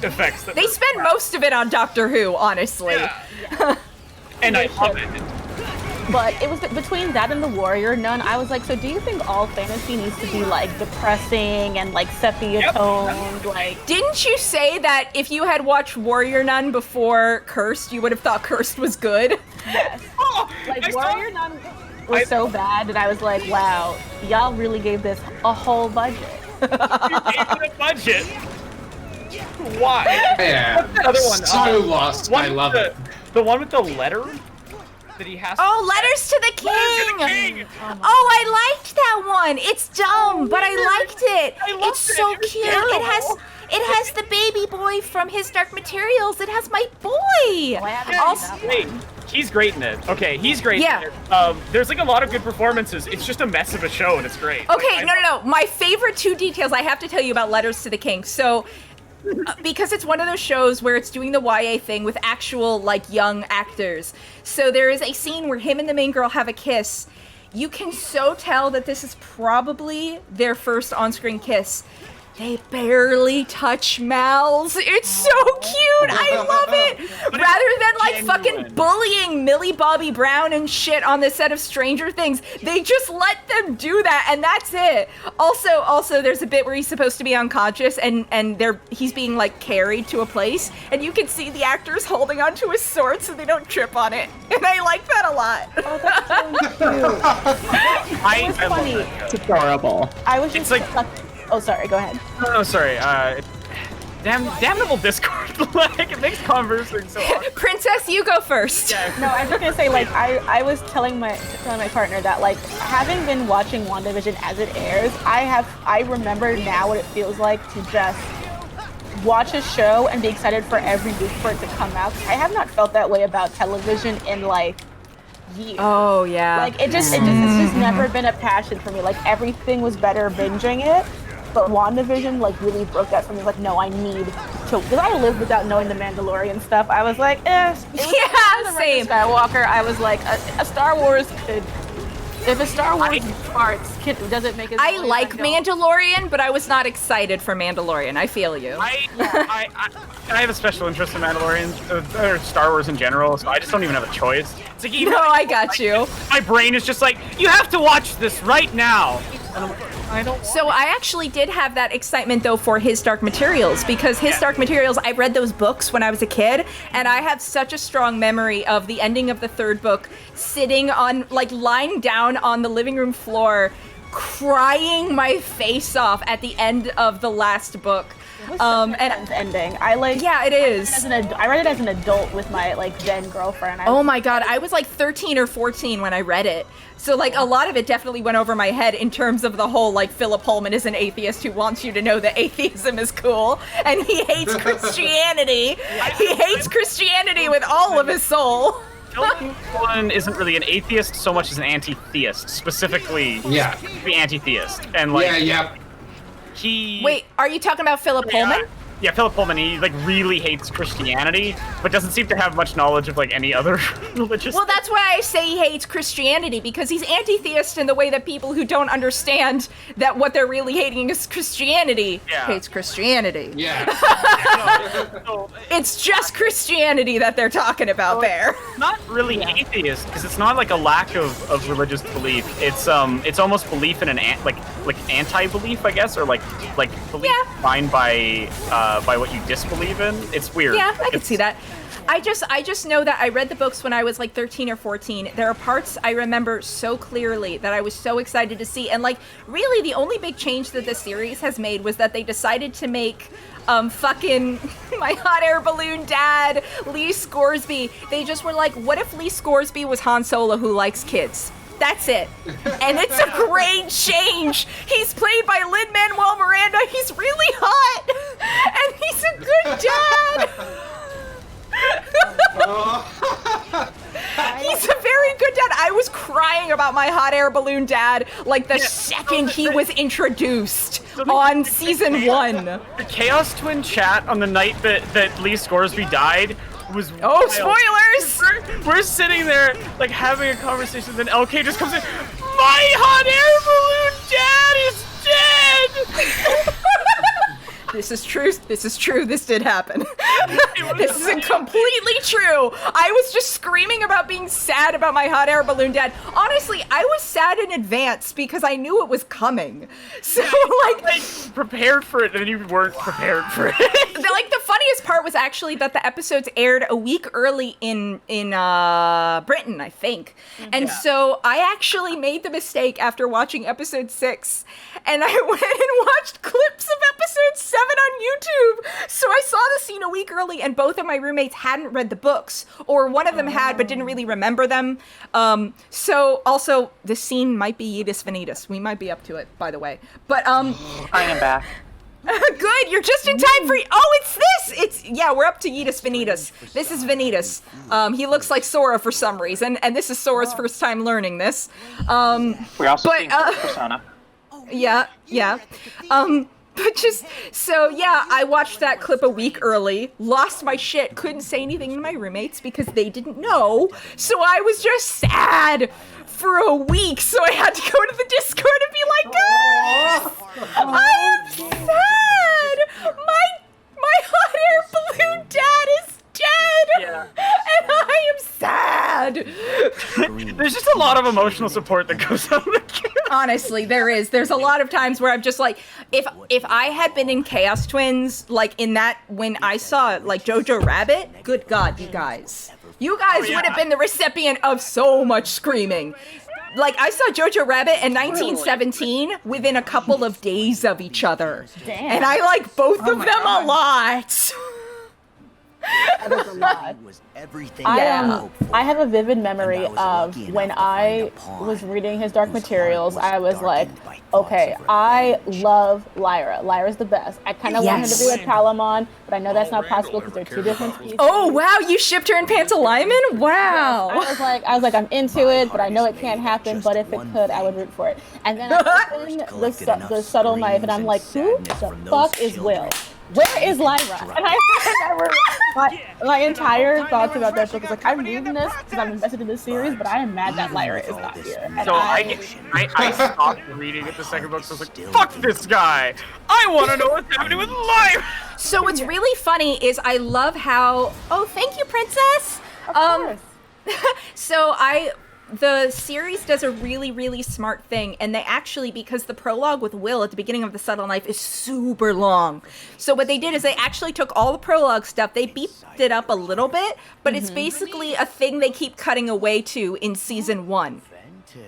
effects. That They were spend crap. most of it on Doctor Who, honestly. Yeah. And I love it. But it was between that and the Warrior Nun. I was like, so do you think all fantasy needs to be like depressing and like sepia toned? Like, Didn't you say that if you had watched Warrior Nun before Cursed, you would have thought Cursed was good? yes. Oh, Like I saw- Warrior Nun was so bad that I was like, wow, y'all really gave this a whole budget. You gave it a budget. Why? Yeah. What's that other one? So lost. One I with love the- it. The one with the letter that he has. Oh, Letters to the King! Letters to the King! Oh, I liked that one. It's dumb, but I liked it. I loved It's it. so It was cute. terrible. It has the baby boy from His Dark Materials. It has my boy. Oh, I haven't Also, seen that one. Wait, he's great in it. Okay, he's great Yeah. in it. There's like a lot of good performances. It's just a mess of a show, and it's great. Okay, Like, no. My favorite two details I have to tell you about Letters to the King. So, because it's one of those shows where it's doing the YA thing with actual, like, young actors. So there is a scene where him and the main girl have a kiss. You can so tell that this is probably their first on-screen kiss. They barely touch mouths. It's so cute. I love it. Rather than like fucking bullying Millie Bobby Brown and shit on the set of Stranger Things, they just let them do that, and that's it. Also, there's a bit where he's supposed to be unconscious, and he's being like carried to a place, and you can see the actors holding onto his sword so they don't trip on it, and I like that a lot. Oh, that's so cute. I was love funny. that show. It's adorable. I was just It's like- oh, sorry. Go ahead. No, sorry. Damnable Discord. Like, it makes conversing so hard. Princess, you go first. No, I was just gonna say, like, I was telling my partner that, like, having been watching WandaVision as it airs, I remember now what it feels like to just watch a show and be excited for every week for it to come out. I have not felt that way about television in like years. Oh yeah. Like it's just never been a passion for me. Like everything was better binging it. But WandaVision like really broke that for me. Like, no, I need to, because I lived without knowing the Mandalorian stuff. I was like, yeah, same. Skywalker. I was like, a Star Wars could, if a Star Wars farts, does it make it? I like Mandalorian, but I was not excited for Mandalorian. I feel you. I have a special interest in Mandalorian or Star Wars in general, so I just don't even have a choice. It's like, No, I got you. My brain is just like, you have to watch this right now. And I'm like, I don't. So I actually did have that excitement though for His Dark Materials, because His Dark Materials, I read those books when I was a kid, and I have such a strong memory of the ending of the third book, sitting on, like, lying down on the living room floor, crying my face off at the end of the last book. And ending. I like. Yeah, it is. I read it as an adult with my like then girlfriend. Oh my god, I was like 13 or 14 when I read it. So like a lot of it definitely went over my head in terms of the whole like Philip Pullman is an atheist who wants you to know that atheism is cool and he hates Christianity. He hates Christianity with all of his soul. Philip Pullman isn't really an atheist so much as an anti-theist, specifically the anti-theist. And like he Wait, are you talking about Philip Pullman? Yeah, Philip Pullman, he like really hates Christianity, but doesn't seem to have much knowledge of like any other religious. Well, that's why I say he hates Christianity, because he's anti-theist in the way that people who don't understand that what they're really hating is Christianity hates Christianity. Yeah. It's just Christianity that they're talking about there. Not really atheist, because it's not like a lack of religious belief. It's almost belief in an anti-belief, I guess, or like belief defined by what you disbelieve in. It's weird. Yeah, I can see that. I just know that I read the books when I was like 13 or 14. There are parts I remember so clearly that I was so excited to see. And like really the only big change that the series has made was that they decided to make fucking my hot air balloon dad, Lee Scoresby. They just were like, what if Lee Scoresby was Han Solo who likes kids? That's it. And it's a great change. He's played by Lin-Manuel Miranda. He's really hot. And he's a good dad. He's a very good dad. I was crying about my hot air balloon dad like the second he was introduced on season 1. The Chaos Twin chat on the night that Lee Scoresby died was wild. Spoilers! We're sitting there like having a conversation, then LK just comes in. My hot air balloon dad is dead! This is true. This is true. This did happen. This is completely true. I was just screaming about being sad about my hot air balloon dad. Honestly, I was sad in advance because I knew it was coming. So like prepared for it, and you weren't prepared for it. Like the funniest part was actually that the episodes aired a week early in Britain, I think. And so I actually made the mistake after watching episode 6, and I went and watched clips of episode 7 on YouTube. So I saw the scene a week early, and both of my roommates hadn't read the books, or one of them had but didn't really remember them. So also the scene might be Yeetus Vanitas. We might be up to it, by the way. But I am back. Good, you're just in time for. Oh, it's this. We're up to Yeetus Vanitas. This is Vanitas. He looks like Sora for some reason, and this is Sora's first time learning this. We're also seeing Persona. Yeah. But just, so yeah, I watched that clip a week early, lost my shit, couldn't say anything to my roommates because they didn't know, so I was just sad for a week, so I had to go to the Discord and be like, guys, I am sad! My hot air balloon dad is dead! And I am sad! There's just a lot of emotional support that goes on with Chaos. Honestly, there is. There's a lot of times where I'm just like, if I had been in Chaos Twins, like in that, when I saw like Jojo Rabbit, good God, you guys would have been the recipient of so much screaming. Like, I saw Jojo Rabbit and 1917 within a couple of days of each other. Damn. And I like both of them a lot. That is a lot. I have a vivid memory of when I was reading his Dark Materials. I was like, okay, I love Lyra. Lyra's the best. I kind of want her to be a Palamon, but I know that's not possible because they're 2 different species. Oh wow, you shipped her in Pantalaimon? Wow. Yes, I was like, I'm into it, but I know it can't happen. But if it could, I would root for it. And then I opened the Subtle Knife, and I'm like, who the fuck is Will? Where is Lyra? And my entire thoughts about that book was like, I'm reading this because I'm invested in this series, but I am mad that Lyra is not here. And so I stopped reading at the second book, so I was like, fuck this guy! I want to know what's happening with Lyra! So what's really funny is I love how, oh, thank you, Princess! Of course. So the series does a really, really smart thing, and they actually, because the prologue with Will at the beginning of The Subtle Knife is super long. So what they did is they actually took all the prologue stuff, they beefed it up a little bit, but it's basically a thing they keep cutting away to in season 1.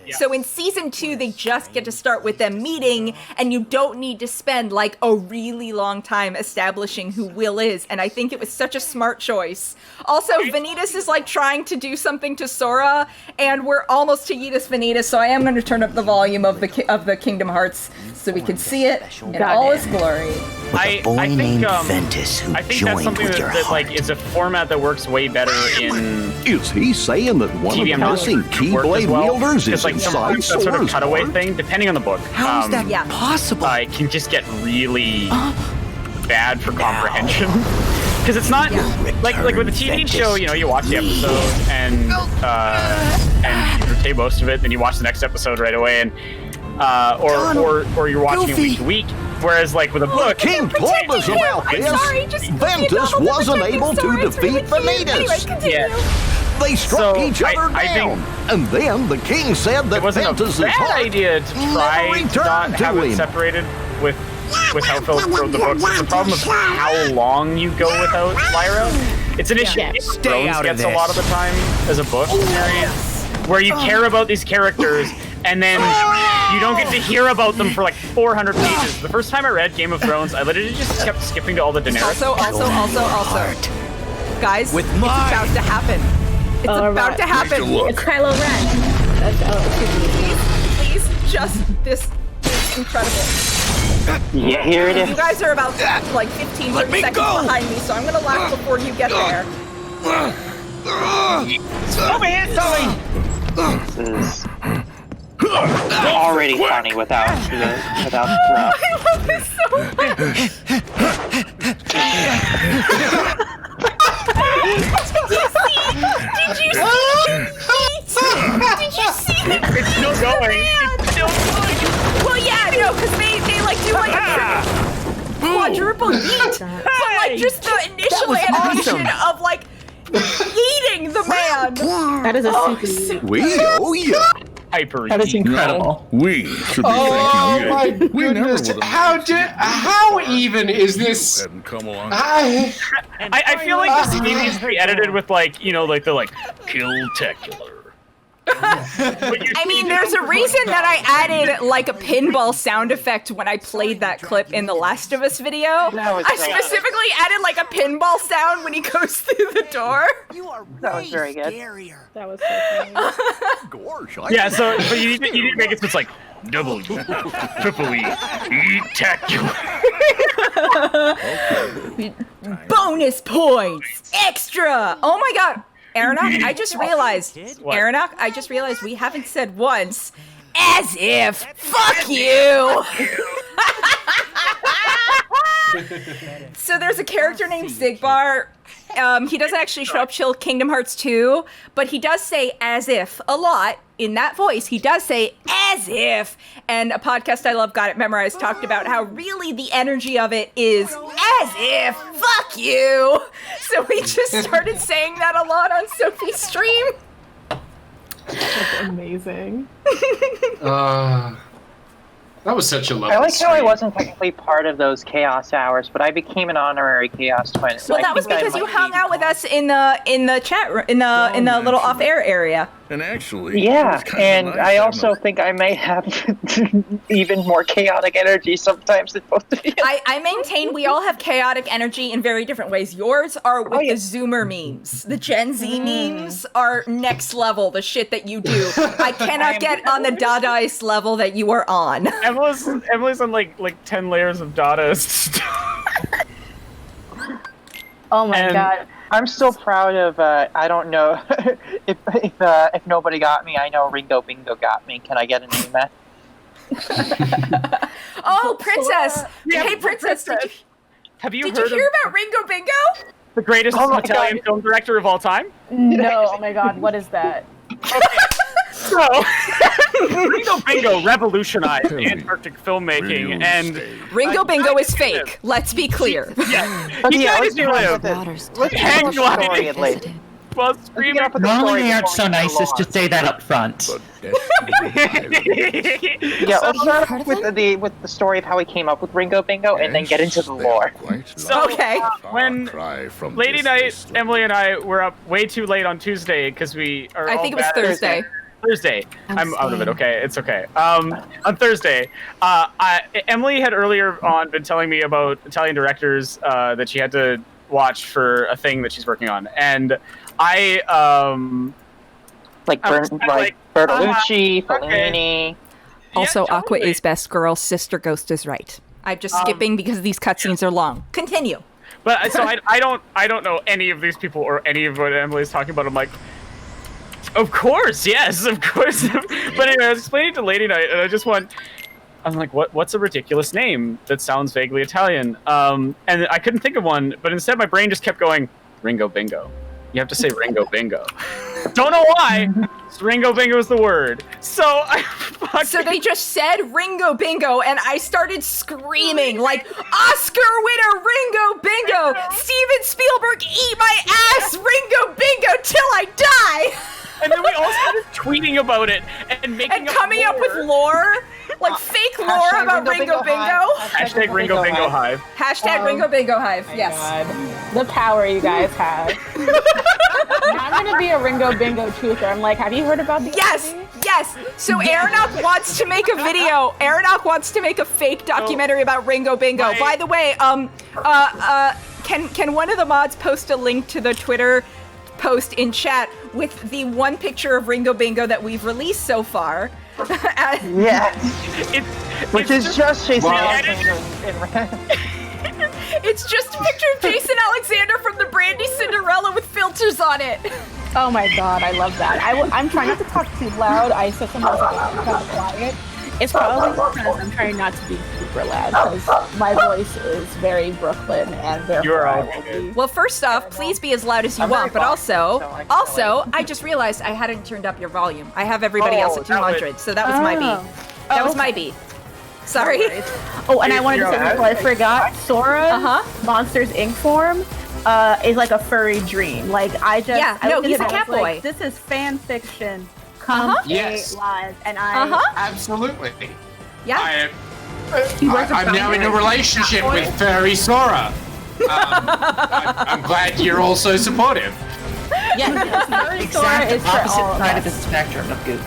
Yeah. So in season 2, they just get to start with them meeting, and you don't need to spend like a really long time establishing who Will is. And I think it was such a smart choice. Also, Vanitas is like trying to do something to Sora, and we're almost to Yeetus Vanitas, so I am going to turn up the volume of the Kingdom Hearts so we can see it in all its glory. I think that's something that like is a format that works way better in. Is he saying that one of the missing Keyblade wielders is like inside that sort of Sora's cutaway heart? thing, depending on the book. How is that possible? It can just get really bad for comprehension. Because it's not like with the TV show, you know, you watch the episode and you retain most of it, then you watch the next episode right away, and or you're watching it week to week. Whereas, like with a book, King told us about this. Ventus wasn't able to defeat Vanitas. They struck each other down, and then the king said that it wasn't Ventus's a bad heart idea to try to not have it separated with how Philip wrote the books. It's the problem of how long you go without Lyra. It's an issue Thrones gets a lot of the time as a book series, where you care about these characters and then you don't get to hear about them for like 400 pages. The first time I read Game of Thrones, I literally just kept skipping to all the Daenerys. Also, guys, it's about to happen. It's about to happen. It's Kylo Ren. Please, just this incredible. Yeah, here it is. You guys are about like 15, 30 seconds behind me, so I'm gonna laugh before you get there. Over here, Zoe! This is already funny without the throw. I love this so much. Did you see? It's still going. It's still going. Well, yeah, no, because they like do like a quadruple yeet. So like just the initial animation of like eating the man. That is a super yeet. Hyper. That is incredible. We should be Oh thanking my you. We never goodness! would How even is this? Come along. I feel like this scene needs to be edited with like, you know, like the like kill-tacular. I mean, there's a reason that I added like a pinball sound effect when I played that clip in the Last of Us video. I specifically added like a pinball sound when he goes through the door. That was very good. That was so funny. Gosh, Yeah, so but you need to make it so it's like double E, triple E, E-tacular. Bonus points! Extra! Oh my god! Aronach, I just realized. Aronach, I just realized we haven't said once, as if. Fuck you! So there's a character named Zigbar. He doesn't actually show up till Kingdom Hearts 2, but he does say as if a lot. In that voice, he does say as if. And a podcast I love, Got It Memorized, talked about how really the energy of it is as if. Fuck you! So we just started saying that a lot on Sophie's stream. That's amazing. That was such a lovely I like how I stream. wasn't technically part of those Chaos Hours, but I became an honorary Chaos Twin. Well, that was because you hung out with us in the chat room, in the little off-air area. And actually, Yeah, and I also think I may have even more chaotic energy sometimes than both of you. I maintain we all have chaotic energy in very different ways. Yours are with the Zoomer memes. The Gen Z memes are next level, the shit that you do. I cannot get on the Dadaist level that you are on. Emily's on like 10 layers of Dadaist. Oh my god. I'm still proud of, I don't know, if nobody got me, I know Ringo Bingo got me. Can I get an amen? Oh, Princess! Hey, Princess, Have you did heard you hear of about Ringo Bingo? the greatest Italian film director of all time? No, oh my god, what is that? So, Ringo Bingo revolutionized Antarctic filmmaking, and Ringo Bingo is fake. Let's be clear. Yeah, he kind of lived. Hang gliding while screaming. Normally they aren't so nice as to say that up front. Yeah, let's start off with the story of how he came up with Ringo Bingo, and then get into the lore. So, when Lady Night, Emily and I were up way too late on Tuesday because we are. I think it was Thursday. Thursday. I'm out of it. Okay, it's okay. On Thursday, Emily had earlier on been telling me about Italian directors that she had to watch for a thing that she's working on, and I like Bertolucci, Fellini. Also, Aqua is best girl. Sister Ghost is right. I'm just skipping because these cutscenes are long. Continue. But so I don't know any of these people or any of what Emily's talking about. I'm like, of course, yes, of course. But anyway, I was explaining to Lady Night, and I'm like, what's a ridiculous name that sounds vaguely Italian? And I couldn't think of one, but instead my brain just kept going, Ringo Bingo. You have to say Ringo Bingo. Don't know why. Ringo Bingo is the word. So they just said Ringo Bingo, and I started screaming like, Oscar winner Ringo Bingo! Steven Spielberg, eat my ass, Ringo Bingo, till I die! And then we all started tweeting about it and coming up with lore, like fake lore about Ringo Bingo. Hashtag Ringo Bingo Hive. Hashtag Ringo Bingo Hive. Yes. God. The power you guys have. I'm gonna be a Ringo Bingo truther. I'm like, have you heard about the? Yes. So Aronach wants to make a video. Aronach wants to make a fake documentary about Ringo Bingo. By the way, can one of the mods post a link to the Twitter post in chat with the one picture of Ringo Bingo that we've released so far. Yeah. Which is just Jason Alexander in red. It's just a picture of Jason Alexander from the Brandy Cinderella with filters on it. Oh my god, I love that. I'm trying not to talk too loud. I said something else kind of quiet. It's probably because I'm trying not to be super loud because my voice is very Brooklyn and therefore You're all I will be. Well, first off, please be as loud as you want, but also, I just realized I hadn't turned up your volume. I have everybody else at 200, so that was my B. That was my B. Sorry. Oh, and I wanted to say before I forgot, Sora, Monsters Inc. form, is like a furry dream. Like he's a cat boy. Like, this is fan fiction. Come live, and absolutely. Yeah. I'm now in a relationship with furry Sora. I'm glad you're also supportive. Yeah, furry Sora is for opposite all side of of the spectrum of good.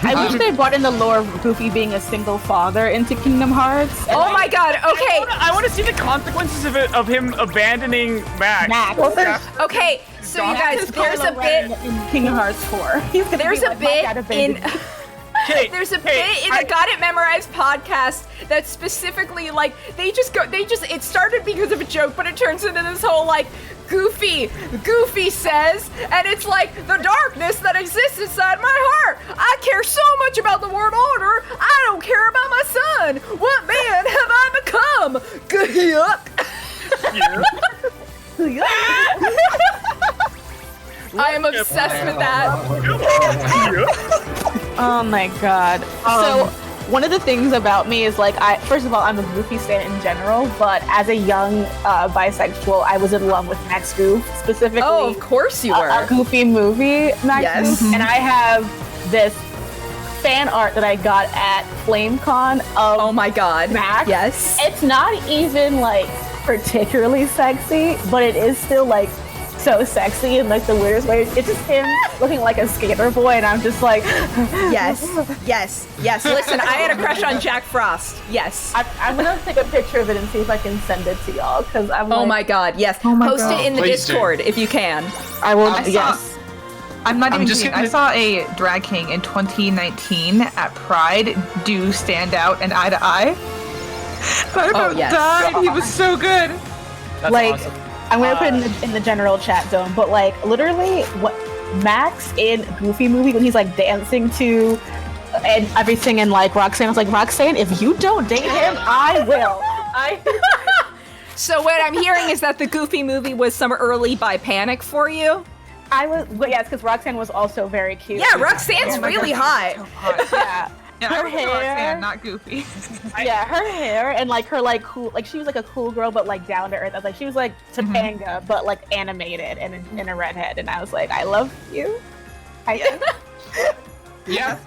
I wish they brought in the lore of Goofy being a single father into Kingdom Hearts. Oh my god, okay. I want to see the consequences of him abandoning Max. Okay, so you guys, there's a bit in Kingdom Hearts 4. There's a bit in there's a bit in a Got It Memorized podcast that's specifically like it started because of a joke, but it turns into this whole like Goofy says, and it's like the darkness that exists inside my heart. I care so much about the world order, I don't care about my son. What man have I become? I am obsessed with that. Oh my god. So one of the things about me is like first of all, I'm a Goofy stan in general, but as a young bisexual, I was in love with Max Goof, specifically. Oh, of course you were. A Goofy movie, Max Goof, and I have this fan art that I got at FlameCon of oh my god, Max. Yes. It's not even like particularly sexy, but it is still like so sexy in like the weirdest way. It's just him looking like a skater boy, and I'm just like, yes. Listen, I had a crush on Jack Frost. Yes. I'm gonna take a picture of it and see if I can send it to y'all because I'm. Oh my god, yes. Post it in the Discord if you can. I will. Yes. I'm not even kidding. I saw a drag king in 2019 at Pride do stand out and eye to eye. I about died. He was so good. That's like, awesome. I'm gonna put it in the general chat zone, but like literally, what Max in Goofy movie when he's like dancing to and everything, and like Roxanne was like, Roxanne, if you don't date him, I will. So what I'm hearing is that the Goofy movie was some early bi panic for you. Yes, because Roxanne was also very cute. Yeah, Roxanne's really hot. Yeah. Yeah, her I hair, Roxanne, not Goofy. Yeah, her hair and like her like cool, like she was like a cool girl, but like down to earth. I was like, she was like Topanga, but like animated and in a redhead. And I was like, I love you. Yeah.